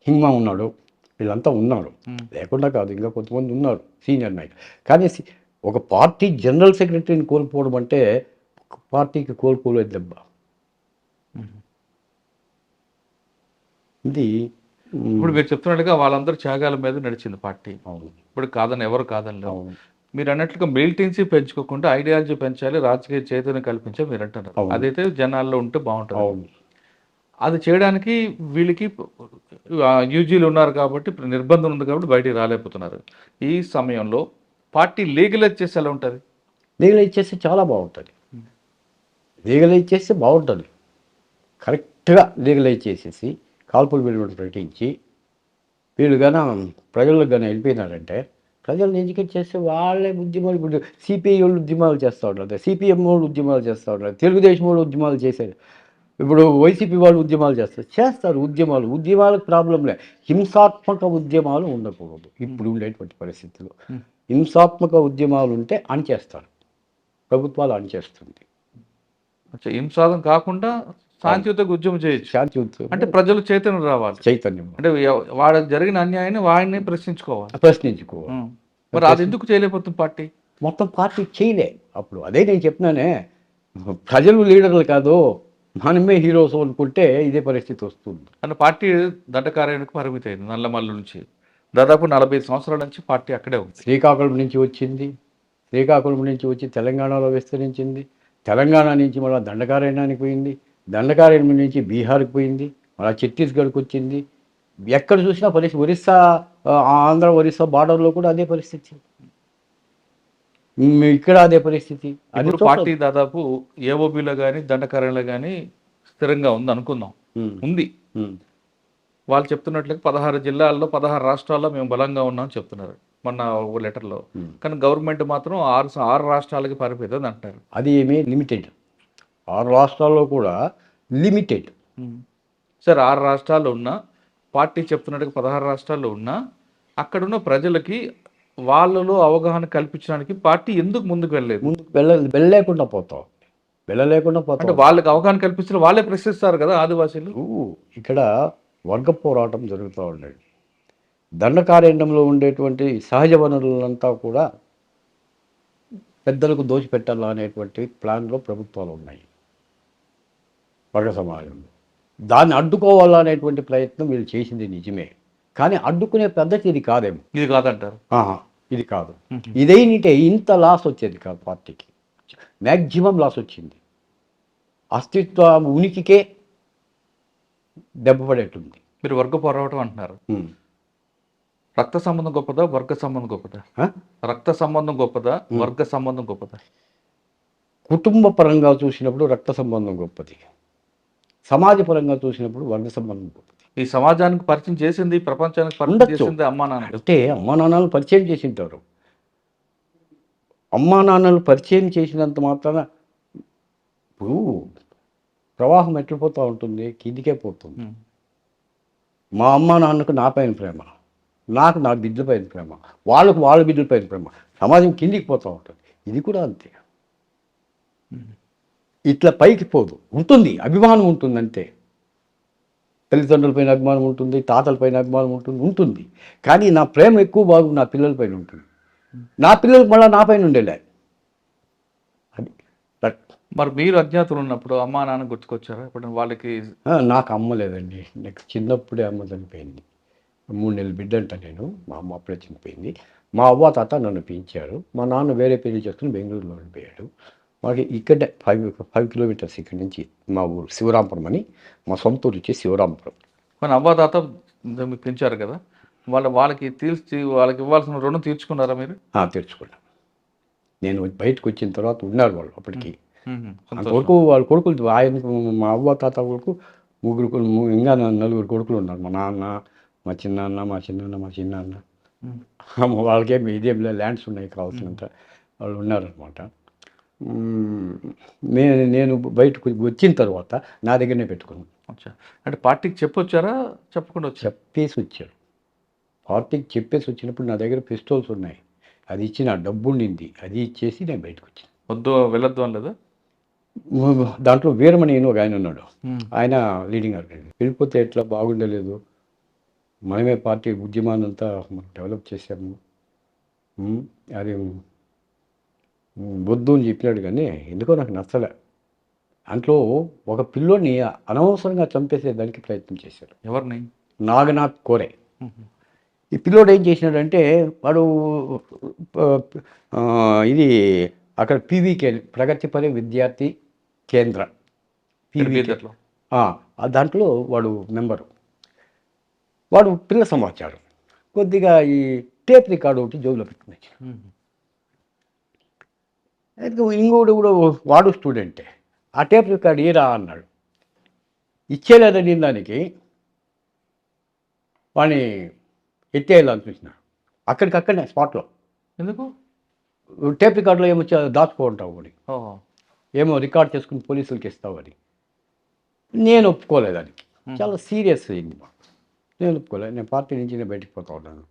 హింమా ఉన్నాడు, వీళ్ళంతా ఉన్నారు, లేకుండా కాదు, ఇంకా కొంతమంది ఉన్నారు సీనియర్ నాయకులు. కానీ ఒక పార్టీ జనరల్ సెక్రటరీని కోల్పోవడం అంటే పార్టీకి కోల్పోలేదు దెబ్బ. ఇది ఇప్పుడు మీరు చెప్తున్నట్టుగా వాళ్ళందరూ త్యాగాల మీద నడిచింది పార్టీ. అవును. ఇప్పుడు కాదని ఎవరు కాదని అవును. మీరు అన్నట్లుగా మిలిటెన్సీ పెంచుకోకుండా ఐడియాలజీ పెంచాలి, రాజకీయ చైతన్యం కల్పించాలి మీరు అంటున్నారు. అవును. అదైతే జనాల్లో ఉంటే బాగుంటుంది. అవును. అది చేయడానికి వీళ్ళకి యూజీలు ఉన్నారు కాబట్టి ఇప్పుడు నిర్బంధం ఉంది కాబట్టి బయటికి రాలేకపోతున్నారు. ఈ సమయంలో పార్టీ లీగలైజ్ చేసి ఎలా ఉంటుంది? లీగలైజ్ చేస్తే చాలా బాగుంటుంది. లీగలైజ్ చేస్తే బాగుంటుంది. కరెక్ట్గా లీగలైజ్ చేసేసి కాల్పులు విలువను ప్రకటించి వీళ్ళు కానీ ప్రజలకు కానీ వెళ్ళిపోయినారంటే ప్రజలను ఎడ్యుకేట్ చేస్తే వాళ్ళే ఉద్యమాలు. ఇప్పుడు సిపిఐ వాళ్ళు ఉద్యమాలు చేస్తూ ఉంటారు, సిపిఎం వాళ్ళు ఉద్యమాలు చేస్తూ ఉంటారు, తెలుగుదేశం వాళ్ళు ఉద్యమాలు చేశారు, ఇప్పుడు వైసీపీ వాళ్ళు ఉద్యమాలు చేస్తారు. ఉద్యమాలకు ప్రాబ్లం లే. హింసాత్మక ఉద్యమాలు ఉండకూడదు. ఇప్పుడు ఉండేటువంటి పరిస్థితుల్లో హింసాత్మక ఉద్యమాలు ఉంటే అణిచేస్తారు, ప్రభుత్వాలు అణిచేస్తుంది. హింసాదం కాకుండా శాంతియుతంగా ఉద్యమం చేయొచ్చు. శాంతి ఉద్యమం అంటే ప్రజలు చైతన్యం రావాలి, చైతన్యం. అంటే వాళ్ళకి జరిగిన అన్యాయాన్ని వాడిని ప్రశ్నించుకోవాలి. మరి అది ఎందుకు చేయలేకపోతుంది పార్టీ? మొత్తం పార్టీ చేయలే అప్పుడు. అదే నేను చెప్తున్నానే, ప్రజలు లీడర్లు కాదు, మనమే హీరోస్ అనుకుంటే ఇదే పరిస్థితి వస్తుంది. అంటే పార్టీ దండకార్యానికి పరిమితి అయింది. నల్లమల్ల నుంచి దాదాపు 45 సంవత్సరాల నుంచి పార్టీ అక్కడే ఉంది. శ్రీకాకుళం నుంచి వచ్చి తెలంగాణలో విస్తరించింది. తెలంగాణ నుంచి మళ్ళీ దండకారణ్యానికి పోయింది. దండకారణ్యం నుంచి బీహార్కి పోయింది, మళ్ళీ ఛత్తీస్గఢ్కి వచ్చింది. ఎక్కడ చూసినా పరిస్థితి. ఒరిస్సా, ఆంధ్ర ఒరిస్సా బార్డర్లో కూడా అదే పరిస్థితి, ఇక్కడ అదే పరిస్థితి. అది పార్టీ దాదాపు ఏఓబీలో కానీ దండకారణ్యంలో కానీ స్థిరంగా ఉంది అనుకుందాం. ఉంది. వాళ్ళు చెప్తున్నట్లుగా 16 జిల్లాల్లో 16 రాష్ట్రాల్లో మేము బలంగా ఉన్నామని చెప్తున్నారు మొన్న లెటర్లో. కానీ గవర్నమెంట్ మాత్రం 6 రాష్ట్రాలకి పరిమితం అంటారు. అది ఏమీ లిమిటెడ్. 6 రాష్ట్రాల్లో కూడా లిమిటెడ్. సరే, 6 రాష్ట్రాల్లో ఉన్న పార్టీ చెప్తున్నట్టుగా 16 రాష్ట్రాల్లో ఉన్నా అక్కడున్న ప్రజలకి వాళ్ళలో అవగాహన కల్పించడానికి పార్టీ ఎందుకు ముందుకు వెళ్ళలేదు? వెళ్ళలేకుండా పోతాం. అంటే వాళ్ళకి అవగాహన కల్పించిన వాళ్ళే ప్రశ్నిస్తారు కదా ఆదివాసీలు. ఇక్కడ వర్గ పోరాటం జరుగుతూ ఉండేది. దండకారణ్యంలో ఉండేటువంటి సహజ వనరులంతా కూడా పెద్దలకు దోచిపెట్టాలా అనేటువంటి ప్లాన్లో ప్రభుత్వాలు ఉన్నాయి వర్గ సమాజంలో. దాన్ని అడ్డుకోవాలనేటువంటి ప్రయత్నం వీళ్ళు చేసింది నిజమే, కానీ అడ్డుకునే పద్ధతి ఇది కాదేమో. ఇది కాదంటారు? ఇది కాదు. ఇదేంటే ఇంత లాస్ వచ్చేది కాదు పార్టీకి. మ్యాక్సిమం లాస్ వచ్చింది. అస్తిత్వ ఉనికికే దెబ్బపడేటుంది. మీరు వర్గ పోరాటం అంటున్నారు. రక్త సంబంధం గొప్పదా, వర్గ సంబంధం గొప్పదా? రక్త సంబంధం గొప్పదా, వర్గ సంబంధం గొప్పదా? కుటుంబ పరంగా చూసినప్పుడు రక్త సంబంధం గొప్పది, సమాజ పరంగా చూసినప్పుడు వర్గ సంబంధం గొప్పది. ఈ సమాజానికి పరిచయం చేసింది, ప్రపంచానికి పరిచయం చేసింది అమ్మా నాన్న. అంటే అమ్మా నాన్నలు పరిచయం చేసింటారు. అమ్మా నాన్నలు పరిచయం చేసినంత మాత్రాన ఇప్పుడు ప్రవాహం ఎట్లిపోతూ ఉంటుంది, కిందికే పోతుంది. మా అమ్మా నాన్నకు నా పైన ప్రేమ, నాకు నా బిడ్డల పైన ప్రేమ, వాళ్ళకు వాళ్ళ బిడ్డల పైన ప్రేమ, సమాజం కిందికి పోతూ ఉంటుంది. ఇది కూడా అంతే, ఇట్లా పైకి పోదు. ఉంటుంది, అభిమానం ఉంటుంది అంతే. తల్లిదండ్రులపైన అభిమానం ఉంటుంది, తాతలపైన అభిమానం ఉంటుంది. కానీ నా ప్రేమ ఎక్కువ బాగు నా పిల్లల పైన ఉంటుంది. నా పిల్లలకు మళ్ళీ నా పైన ఉండేలే. అది మరి మీరు అజ్ఞాతులు ఉన్నప్పుడు అమ్మా నాన్న గుర్తుకొచ్చారా ఇప్పుడు వాళ్ళకి? నాకు అమ్మ లేదండి. నాకు చిన్నప్పుడే అమ్మ చనిపోయింది. 3 నెలల బిడ్డ అంట నేను. మా అమ్మ అప్పుడే చనిపోయింది. మా అవ్వ తాత నన్ను పెంచారు. మా నాన్న వేరే పెళ్లి చేసుకుని బెంగళూరులో వెళ్ళిపోయాడు. మాకు ఇక్కడే 5 కిలోమీటర్స్ ఇక్కడి నుంచి మా ఊరు శివరాంపురం అని. మా సొంత ఊరు వచ్చి శివరాంపురం. మన అవ్వ తాత మీకు పెంచారు కదా, వాళ్ళకి వాళ్ళకి ఇవ్వాల్సిన రుణం తీర్చుకున్నారా మీరు? తెరుచుకున్నా. నేను బయటకు వచ్చిన తర్వాత ఉన్నారు వాళ్ళు అప్పటికి. సంతోషం. అంతవరకు వాళ్ళ కొడుకులు ఆయనకు మా అవ్వ తాత కొడుకు ముగ్గురు ఇంకా నలుగురు కొడుకులు ఉన్నారు. మా నాన్న, మా చిన్నాన్న, మా చిన్నాన్న. వాళ్ళకేమి ఇదేం ల్యాండ్స్ ఉన్నాయి కావాల్సినంత, వాళ్ళు ఉన్నారనమాట. నేను బయటకు వచ్చిన తర్వాత నా దగ్గరనే పెట్టుకున్నాను. అచ్చా, అంటే పార్టీకి చెప్పొచ్చారా, చెప్పకుండా వచ్చారు? చెప్పేసి వచ్చారు. పార్టీకి చెప్పేసి వచ్చినప్పుడు నా దగ్గర పిస్తోల్స్ ఉన్నాయి, అది ఇచ్చి నా డబ్బు ఉండింది, అది ఇచ్చేసి నేను బయటకు వచ్చాను. వద్దు వెళ్ళొద్దు అని లేదా? దాంట్లో వీరమణి అని ఒక ఆయన ఉన్నాడు, ఆయన లీడింగ్ ఆర్గనైజర్. వెళ్ళిపోతే ఎట్లా, బాగుండలేదు, మనమే పార్టీ ఉద్యమాన్ని అంతా మనం డెవలప్ చేసాము, అది వద్దు అని చెప్పినాడు. కానీ ఎందుకో నాకు నచ్చలే. దాంట్లో ఒక పిల్లోని అనవసరంగా చంపేసేదానికి ప్రయత్నం చేశారు. ఎవరిని? నాగనాథ్ కోరే. ఈ పిల్లోడు ఏం చేసినాడంటే, వాడు ఇది అక్కడ పీవీకే ప్రగతిపర విద్యార్థి కేంద్ర బీదర్లో. దాంట్లో వాడు మెంబరు. వాడు పిల్ల సమాచారం కొద్దిగా ఈ టేప్ రికార్డు ఒకటి జోబులో పెట్టుకుని ఇంకోటి కూడా వాడు స్టూడెంటే. ఆ టేప్ రికార్డు ఏరా అన్నాడు. ఇచ్చేలేదని దానికి వాడిని ఎత్తేయాలని చూసినాడు. అక్కడికక్కడనే స్పాట్లో. ఎందుకు? టేప్ రికార్డులో ఏమో దాచుకుంటావు అని, ఓహో, ఏమో రికార్డ్ చేసుకుని పోలీసులకి ఇస్తావని. నేను ఒప్పుకోలేదు దానికి. చాలా సీరియస్ అయింది. నేను ఒప్పుకోలేదు. నేను పార్టీ నుంచి నేను బయటికి పోతా ఉన్నాను.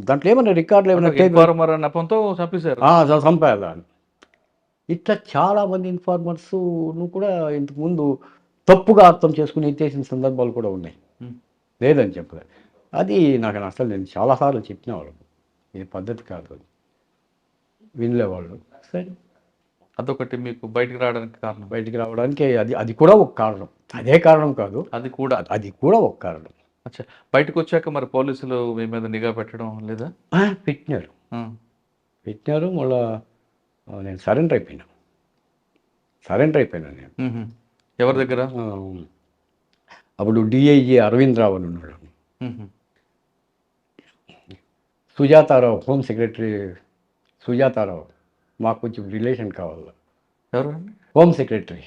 దాంట్లో ఏమన్నా రికార్డులు ఏమన్నా నెపంతో చంపేశారు, చంపేయాలని. ఇట్లా చాలామంది ఇన్ఫార్మర్స్ కూడా ఇంతకుముందు తప్పుగా అర్థం చేసుకుని ఎత్తేసిన సందర్భాలు కూడా ఉన్నాయి. లేదని చెప్పలేదు. అది నాకు అసలు నేను చాలాసార్లు చెప్పిన వాళ్ళు, ఇది పద్ధతి కాదు అని. వినలేవాళ్ళు. సరే, అదొకటి మీకు బయటికి రావడానికి కారణం. బయటికి రావడానికి అది కూడా ఒక కారణం. అదే కారణం కాదు, అది కూడా ఒక కారణం. అచ్చా, బయటకు వచ్చాక మరి పోలీసులు మీ మీద నిఘా పెట్టడం లేదా? పెట్టినారు. మళ్ళా నేను సరెండర్ అయిపోయినా నేను. ఎవరి దగ్గర? అప్పుడు డిఐజీ అరవింద్ రావు అని ఉన్నాడు. సుజాతారావు, హోమ్ సెక్రటరీ సుజాతారావు, మాకు కొంచెం రిలేషన్ కావాలి. ఎవరు? హోమ్ సెక్రటరీ,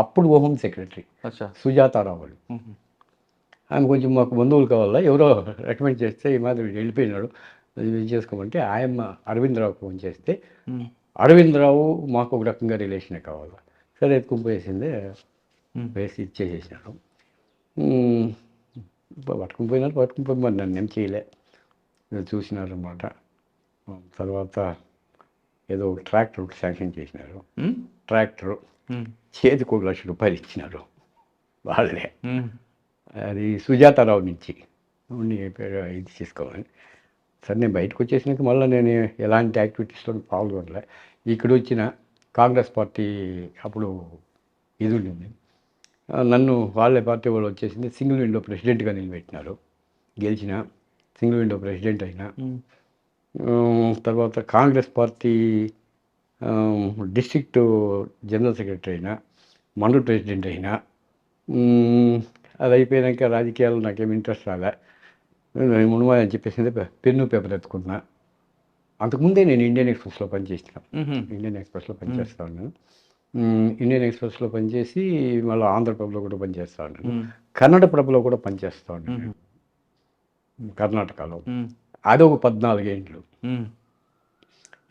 అప్పుడు హోమ్ సెక్రటరీ సుజాతారావు వాళ్ళు. ఆమె కొంచెం మాకు బంధువులు కావాలా, ఎవరో రికమెండ్ చేస్తే ఈ మాదిరి వెళ్ళిపోయినాడు, ఇది చేసుకోమంటే ఆయమ్మ అరవిందరావు ఫోన్ చేస్తే, అరవిందరావు మాకు ఒక రకంగా రిలేషనే కావాలి. సరే ఎత్తుకుని వేసి ఇచ్చేసేసినాడు. పట్టుకుని పోయి నన్ను ఏం చేయలే, చూసినారు అన్నమాట. తర్వాత ఏదో ట్రాక్టర్ శాంక్షన్ చేసినారు. ట్రాక్టరు చేతికి 1 లక్ష రూపాయలు ఇచ్చినారు వాళ్ళే. అది సుజాతారావు నుంచి ఇది చేసుకోవాలని. సరే, నేను బయటకు వచ్చేసినాక మళ్ళీ నేను ఎలాంటి యాక్టివిటీస్లో పాల్గొనలే. ఇక్కడ వచ్చిన కాంగ్రెస్ పార్టీ అప్పుడు ఇది ఉండింది, నన్ను వాళ్ళే పార్టీ వాళ్ళు వచ్చేసింది, సింగిల్ విండో ప్రెసిడెంట్గా నిలబెట్టినారు. గెలిచిన సింగిల్ విండో ప్రెసిడెంట్ అయినా. తర్వాత Congress party district general secretary అయినా, మండల్ ప్రెసిడెంట్ అయినా. అది అయిపోయాక రాజకీయాలు నాకేం ఇంట్రెస్ట్ రాలే. మునుమాయ అని చెప్పేసి పెన్ను పేపర్ ఎత్తుకున్నా. అంతకుముందే నేను ఇండియన్ ఎక్స్ప్రెస్లో పనిచేసిన. ఇండియన్ ఎక్స్ప్రెస్లో పనిచేస్తా ఉన్నాను. ఇండియన్ ఎక్స్ప్రెస్లో పనిచేసి మళ్ళీ ఆంధ్రప్రభలో కూడా పనిచేస్తా ఉన్నాను. కన్నడ ప్రభలో కూడా పనిచేస్తా ఉన్నాను కర్ణాటకలో. అది ఒక 14 ఏళ్ళు.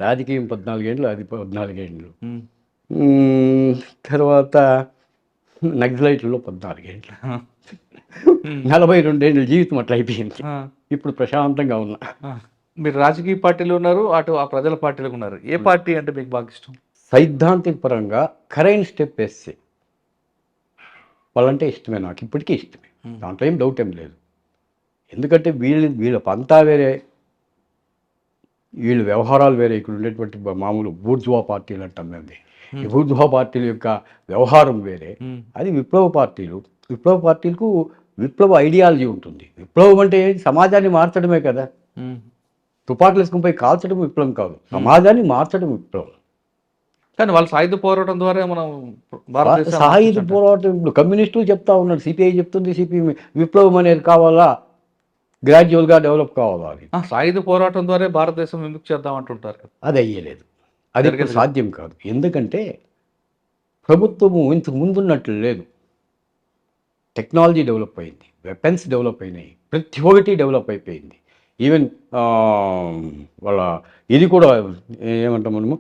రాజకీయం 14 ఏళ్ళు, అది 14 ఏళ్ళు. తర్వాత నక్సలైట్లలో 14 ఏళ్ళు. 42 ఏళ్ళ జీవితం అట్లా అయిపోయింది. ఇప్పుడు ప్రశాంతంగా ఉన్నా. మీరు రాజకీయ పార్టీలు ఉన్నారు, అటు ఆ ప్రజల పార్టీలకు ఉన్నారు. ఏ పార్టీ అంటే మీకు బాగా ఇష్టం? సైద్ధాంతిక పరంగా కరెంట్ స్టెప్ వేస్తే వాళ్ళంటే ఇష్టమే, నాకు ఇప్పటికీ ఇష్టమే, దాంట్లో ఏం డౌట్ ఏం లేదు. ఎందుకంటే వీళ్ళ పంతా వేరే, వీళ్ళ వ్యవహారాలు వేరే. ఇక్కడ ఉండేటువంటి మామూలు బూర్జువా పార్టీలు అంటాం మేము. ఈ బూర్జువా పార్టీల యొక్క వ్యవహారం వేరే, అది విప్లవ పార్టీలు. విప్లవ పార్టీలకు విప్లవ ఐడియాలజీ ఉంటుంది. విప్లవం అంటే సమాజాన్ని మార్చడమే కదా. తుపాకులు వేసుకుని పోయి కాల్చడం విప్లవం కాదు, సమాజాన్ని మార్చడం విప్లవం. కానీ వాళ్ళు సాయుధ పోరాటం ద్వారా మనం సాయుధ పోరాటం ఇప్పుడు కమ్యూనిస్టులు చెప్తా ఉన్నారు, సిపిఐ చెప్తుంది, సిపిఎం విప్లవం అనేది కావాలా. గ్రాడ్యువల్గా డెవలప్ కావాలి. సాయుధ పోరాటం ద్వారా భారతదేశం విముక్తి చేద్దాం అంటుంటారు కదా. అది అయ్యలేదు. అది ఇప్పుడు జరిగేది సాధ్యం కాదు. ఎందుకంటే ప్రభుత్వము ఇంతకు ముందున్నట్లు లేదు. టెక్నాలజీ డెవలప్ అయింది, వెపన్స్ డెవలప్ అయినాయి, ప్రతి ఒక్కటి డెవలప్ అయిపోయింది. ఈవెన్ వాళ్ళ ఇది కూడా ఏమంటాం మనము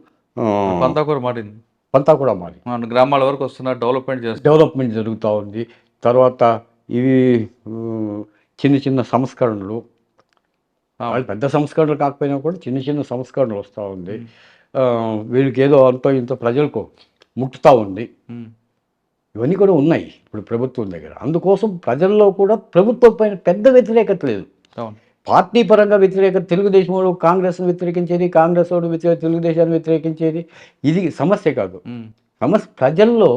పంతా కూడా మారింది, పంతా కూడా మారి మన గ్రామాల వరకు వస్తున్నారు, డెవలప్మెంట్ చేస్తారు. డెవలప్మెంట్ జరుగుతూ ఉంది. తర్వాత ఇవి చిన్న చిన్న సంస్కరణలు, వాళ్ళు పెద్ద సంస్కరణలు కాకపోయినా కూడా చిన్న చిన్న సంస్కరణలు వస్తూ ఉంది. వీళ్ళకి ఏదో అంతో ఇంతో ప్రజలకు ముట్టుతూ ఉంది. ఇవన్నీ కూడా ఉన్నాయి ఇప్పుడు ప్రభుత్వం దగ్గర. అందుకోసం ప్రజల్లో కూడా ప్రభుత్వం పైన పెద్ద వ్యతిరేకత లేదు. పార్టీ పరంగా వ్యతిరేకత, తెలుగుదేశం వాడు కాంగ్రెస్ను వ్యతిరేకించేది, కాంగ్రెస్ వాడు తెలుగుదేశాన్ని వ్యతిరేకించేది, ఇది సమస్య కాదు. సమస్య ప్రజల్లో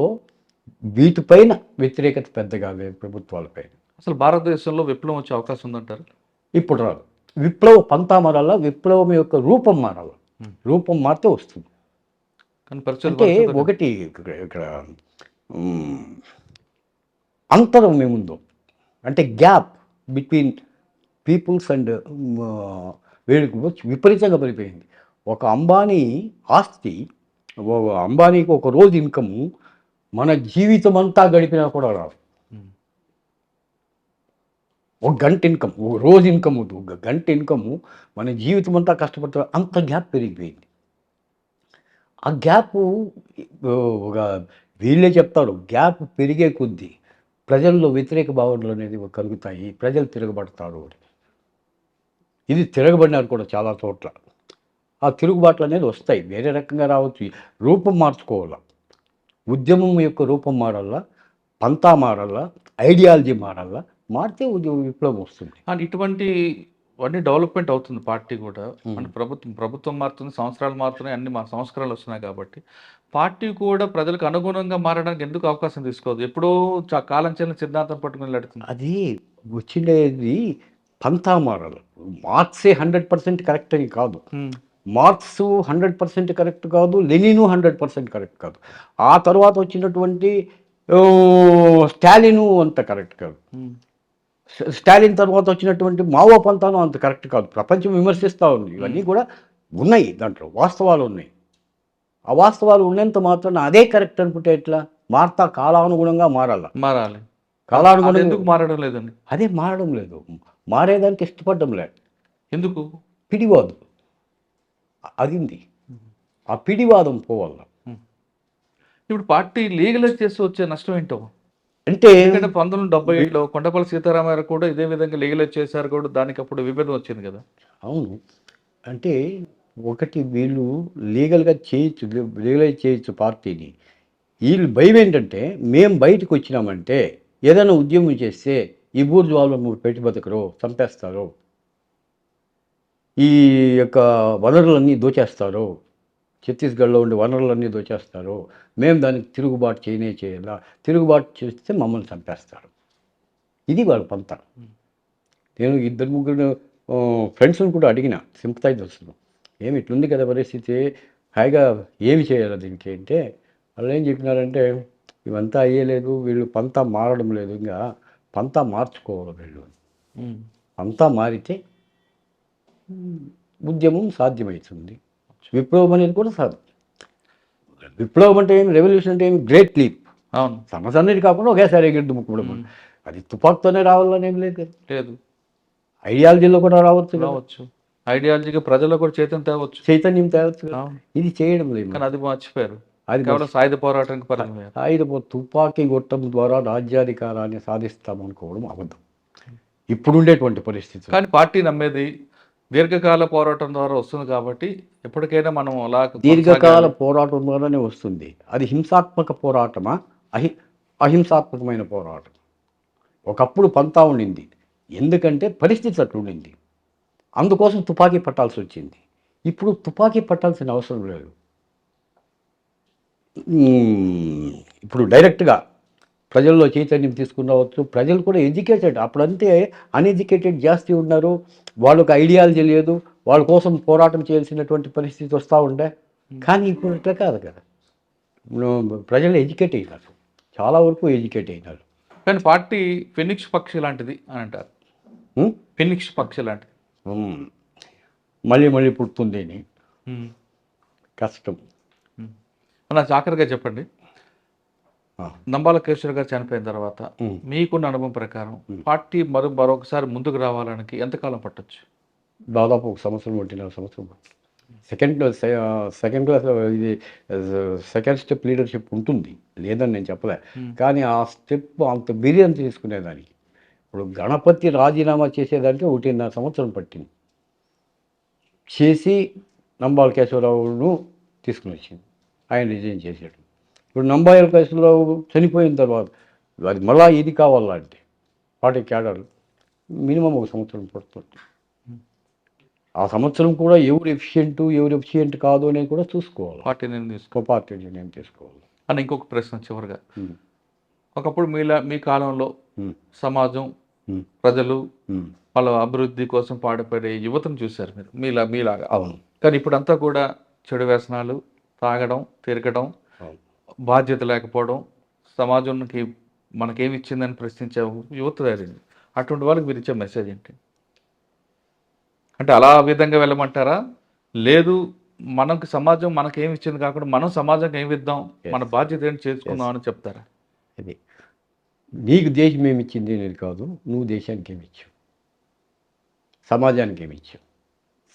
వీటిపైన వ్యతిరేకత పెద్దగా లేదు ప్రభుత్వాలపై. అసలు భారతదేశంలో విప్లవం వచ్చే అవకాశం ఉందంటారు? ఇప్పుడు రాదు. విప్లవ పంతా మారాల, విప్లవం యొక్క రూపం మారాల. రూపం మారితే వస్తుంది. అంటే ఒకటి ఇక్కడ అంతరం ఏముందో అంటే గ్యాప్ బిట్వీన్ పీపుల్స్ అండ్ వీళ్ళకి విపరీతంగా పడిపోయింది. ఒక అంబానీ ఆస్తి, అంబానీకి ఒక రోజు ఇన్కము మన జీవితం అంతా గడిపినా కూడా రాదు. ఒక గంట ఇన్కమ్, ఒక రోజు ఇన్కమ్, ఒక గంట ఇన్కము మన జీవితం అంతా కష్టపడుతూ అంత గ్యాప్ పెరిగిపోయింది. ఆ గ్యాప్ ఒక వీళ్ళే చెప్తారు, గ్యాప్ పెరిగే కొద్దీ ప్రజల్లో వ్యతిరేక భావనలు అనేది కలుగుతాయి, ప్రజలు తిరగబడతారు. ఇది తిరగబడినారు కూడా చాలా చోట్ల. ఆ తిరుగుబాట్లు అనేది వస్తాయి, వేరే రకంగా రావచ్చు. రూపం మార్చుకోవాలా, ఉద్యమం యొక్క రూపం మారాలా, పంతా మారాలా, ఐడియాలజీ మారాలా, మారితే విప్లవం వస్తుంది. అండ్ ఇటువంటి అన్ని డెవలప్మెంట్ అవుతుంది పార్టీ కూడా. అంటే ప్రభుత్వం మారుతుంది, సంవత్సరాలు మారుతున్నాయి, అన్ని సంస్కరణలు వస్తున్నాయి. కాబట్టి పార్టీ కూడా ప్రజలకు అనుగుణంగా మారడానికి ఎందుకు అవకాశం తీసుకోవద్దు? ఎప్పుడో కాలం చెల్లిన సిద్ధాంతం పట్టుకుని నడుతుంది. అది వచ్చిండేది పంతా మారాలి. మార్క్సే 100% కరెక్ట్ అని కాదు, మార్క్స్ 100% కరెక్ట్ కాదు, లెనిను 100% కరెక్ట్ కాదు, ఆ తర్వాత వచ్చినటువంటి స్టాలిను అంత కరెక్ట్ కాదు, స్టాలిన్ తర్వాత వచ్చినటువంటి మావో పంతాను అంత కరెక్ట్ కాదు. ప్రపంచం విమర్శిస్తూ ఉంది. ఇవన్నీ కూడా ఉన్నాయి, దాంట్లో వాస్తవాలు ఉన్నాయి. ఆ వాస్తవాలు ఉన్నంత మాత్రాన అదే కరెక్ట్ అనుకుంటే ఎట్లా? మారుతా, కాలానుగుణంగా మారాలి. కాలానుగుణంగా ఎందుకు మారడం లేదండి? అదే మారడం లేదు, మారేదానికి ఇష్టపడడం లేదు. ఎందుకు? పిడివాదం అదింది, ఆ పిడివాదం పోవాల. ఇప్పుడు పార్టీ లీగలైజ్ చేసి వచ్చే నష్టం ఏంటో అంటే 1977లో కొండపల్లి సీతారామయ్య కూడా ఇదే విధంగా లీగలైజ్ చేశారు కూడా, దానికి అప్పుడు విభేదం వచ్చింది కదా. అవును, అంటే ఒకటి వీళ్ళు లీగల్గా చేయొచ్చు, లీగలైజ్ చేయొచ్చు పార్టీని. వీళ్ళు భయం ఏంటంటే, మేము బయటకు వచ్చినామంటే ఏదైనా ఉద్యమం చేస్తే ఈ బూర్జువాళ్ళు పెట్టి బతకరు, చంపేస్తారు, ఈ యొక్క వనరులన్నీ దోచేస్తారు, ఛత్తీస్గఢ్లో ఉండే వనరులన్నీ దోచేస్తారు, మేము దానికి తిరుగుబాటు చేయాలా, తిరుగుబాటు చేస్తే మమ్మల్ని చంపేస్తారు. ఇది వాళ్ళ పంత. నేను 2-3 ఫ్రెండ్స్ని కూడా అడిగిన, సింపథైజర్స్ను, ఏమి ఇట్లుంది కదా పరిస్థితి, హాయిగా ఏమి చేయాలి దీనికి అంటే, వాళ్ళు ఏం చెప్పినారంటే, ఇవంతా అయ్యలేదు, వీళ్ళు పంతా మారడం లేదు, ఇంకా పంతా మార్చుకోవాలి వీళ్ళు. పంతా మారితే ఉద్యమం సాధ్యమవుతుంది, విప్లవం అనేది కూడా సాధ్యం. విప్లవం అంటే ఏమి, రెవల్యూషన్ అంటే ఏమి, గ్రేట్ లీప్. అవును, సన్నసన్నది కాకుండా ఒకేసారి ఎగిరి ముక్కడం. అది తుపాకుతోనే రావాలని ఏం లేదు, ఐడియాలజీలో కూడా రావచ్చు, ఐడియాలజీగా ప్రజల్లో కూడా చైతన్యం తేవచ్చు. ఇది చేయడం లేదు, కానీ అది మర్చిపోయారు. అది సాయుధ పోరాటానికి తుపాకీ గొట్టం ద్వారా రాజ్యాధికారాన్ని సాధిస్తామనుకోవడం అబద్ధం ఇప్పుడుండేటువంటి పరిస్థితి. కానీ పార్టీ నమ్మేది దీర్ఘకాల పోరాటం ద్వారా వస్తుంది కాబట్టి ఎప్పటికైనా మనం అలా దీర్ఘకాల పోరాటం ద్వారానే వస్తుంది. అది హింసాత్మక పోరాటమా, అహింసాత్మకమైన పోరాటం? ఒకప్పుడు పంతా ఉండింది, ఎందుకంటే పరిస్థితి అట్లుండింది, అందుకోసం తుపాకీ పట్టాల్సి వచ్చింది. ఇప్పుడు తుపాకీ పట్టాల్సిన అవసరం లేదు. ఇప్పుడు డైరెక్ట్గా ప్రజల్లో చైతన్యం తీసుకురావచ్చు. ప్రజలు కూడా ఎడ్యుకేటెడ్, అప్పుడంతే అన్ఎడ్యుకేటెడ్ జాస్తి ఉన్నారు, వాళ్ళకు ఐడియాలజీ లేదు, వాళ్ళ కోసం పోరాటం చేయాల్సినటువంటి పరిస్థితి వస్తూ ఉండే. కానీ ఇప్పుడు ఇట్లా కాదు కదా, ప్రజలు ఎడ్యుకేట్ అయినారు, చాలా వరకు ఎడ్యుకేట్ అయినారు. కానీ పార్టీ ఫెనిక్స్ పక్షి లాంటిది అని అంటారు. ఫినిక్స్ పక్షి లాంటిది. మళ్ళీ మళ్ళీ పుడుతుంది అని కష్టం. అలా ఆఖరిగా చెప్పండి, ఆ. నంబాల కేశవరావు గారు చనిపోయిన తర్వాత ఉమ్. మీకున్న అనుభవం ప్రకారం పార్టీ మరొకసారి ముందుకు రావడానికి ఎంతకాలం పట్టొచ్చు? దాదాపు 1 సంవత్సరం 1.5 సంవత్సరం సెకండ్ క్లాస్ ఇది సెకండ్ స్టెప్ లీడర్షిప్ ఉంటుంది, లేదని నేను చెప్పలే. కానీ ఆ స్టెప్ అంత బిర్యానీ తీసుకునేదానికి ఇప్పుడు గణపతి రాజీనామా చేసేదానికి 1.5 సంవత్సరం పట్టింది. చేసి నంబాల కేశవరావును తీసుకుని వచ్చింది, ఆయన రిజైన్ చేసాడు. ఇప్పుడు నంబాల కేశవరావు చనిపోయిన తర్వాత అది మళ్ళా ఇది కావాలంటే పార్టీ క్యాడర్ మినిమం 1 సంవత్సరం పడుతుంది. ఆ సంవత్సరం కూడా ఎవరు ఎఫిషియెంట్ కాదు అనేది కూడా చూసుకోవాలి. పార్టీ నేను పార్టీ నిర్ణయం తీసుకోవాలి. అని ఇంకొక ప్రశ్న చివరిగా, ఒకప్పుడు మీ కాలంలో సమాజం, ప్రజలు వాళ్ళ అభివృద్ధి కోసం పాటుపడే యువతను చూశారు మీరు మీలాగా. అవును. కానీ ఇప్పుడంతా కూడా చెడు వ్యసనాలు, తాగడం, తిరగడం, బాధ్యత లేకపోవడం, సమాజానికి మనకేమి ఇచ్చిందని ప్రశ్నించే యువత జరిగింది. అటువంటి వాళ్ళకి మీరు ఇచ్చే మెసేజ్ ఏంటి? అంటే అలా విధంగా వెళ్ళమంటారా, లేదు మనకి సమాజం మనకేమి ఇచ్చింది కాకుండా మనం సమాజంకి ఏమి ఇద్దాం, మన బాధ్యత ఏంటి చేసుకుందాం అని చెప్తారా? అది నీకు దేశం ఏమి ఇచ్చింది అనేది కాదు, నువ్వు దేశానికి ఏమి ఇచ్చావు, సమాజానికి ఏమి ఇచ్చావు.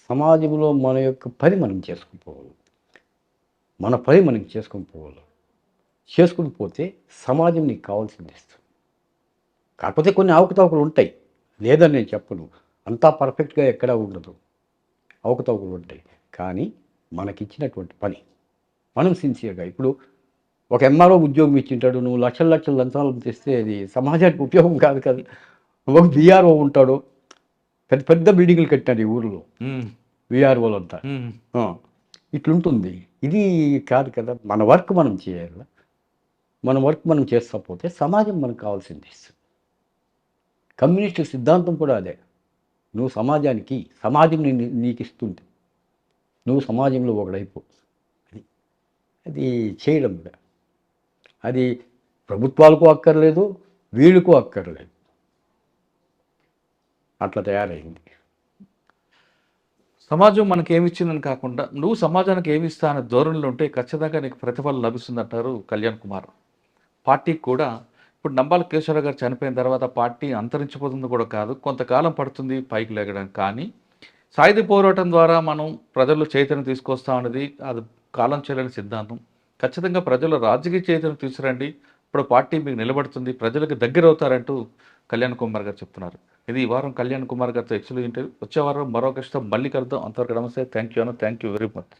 సమాజంలో మన యొక్క పని మనం చేసుకుని పోవాలి, మన పని మనం చేసుకుని పోవాలి. చేసుకుని పోతే సమాజం నీకు కావాల్సింది ఇస్తుంది. కాకపోతే కొన్ని అవకతవకలు ఉంటాయి, లేదని నేను చెప్పను, అంతా పర్ఫెక్ట్గా ఎక్కడా ఉండదు, అవకతవకలు ఉంటాయి. కానీ మనకిచ్చినటువంటి పని మనం సిన్సియర్గా, ఇప్పుడు ఒక ఎంఆర్ఓ ఉద్యోగం ఇచ్చింటాడు, నువ్వు లక్షల లంచాలు తెస్తే అది సమాజానికి ఉపయోగం కాదు కదా. ఒక బీఆర్ఓ ఉంటాడు, పెద్ద పెద్ద బిల్డింగ్లు కట్టాడు ఈ ఊరిలో, బీఆర్ఓలు అంతా. ఇట్లుంటుంది, ఇది కాదు కదా. మన వర్క్ మనం చేయాలి, మన వర్క్ మనం చేస్తా పోతే సమాజం మనకు కావాల్సింది ఇస్తుంది. కమ్యూనిస్ట్ సిద్ధాంతం కూడా అదే, నువ్వు సమాజం నీకు ఇస్తుంది, నువ్వు సమాజంలో ఒకడైపో. అది చేయడం అది ప్రభుత్వాలకు అక్కర్లేదు, వీళ్ళకు అక్కర్లేదు, అట్లా తయారైంది. సమాజం మనకి ఏమి ఇచ్చిందని కాకుండా నువ్వు సమాజానికి ఏమి ఇస్తా అనే ధోరణిలో ఉంటే ఖచ్చితంగా నీకు ప్రతిఫలం లభిస్తుందంటారు కళ్యాణ్ కుమార్. పార్టీకి కూడా ఇప్పుడు నంబాల కేశవరావు గారు చనిపోయిన తర్వాత పార్టీ అంతరించిపోతుంది కూడా కాదు, కొంతకాలం పడుతుంది పైకి లేగడం. కానీ సాయుధ పోరాటం ద్వారా మనం ప్రజల్లో చైతన్యం తీసుకొస్తామన్నది అది కాలం చెల్లని సిద్ధాంతం. ఖచ్చితంగా ప్రజలు రాజకీయ చైతన్యం తీసుకురండి, ఇప్పుడు పార్టీ మీకు నిలబడుతుంది, ప్రజలకు దగ్గర అవుతారంటూ కళ్యాణ్ కుమార్ గారు చెప్తున్నారు. ఇది ఈ వారం కళ్యాణ్ కుమార్ గారితో ఎక్స్క్లూజివ్ ఇంటర్వ్యూ. వచ్చే వారం మరో కష్టం మళ్ళీ కలుద్దాం. అంతవరకు నమస్తే. Thank you very much.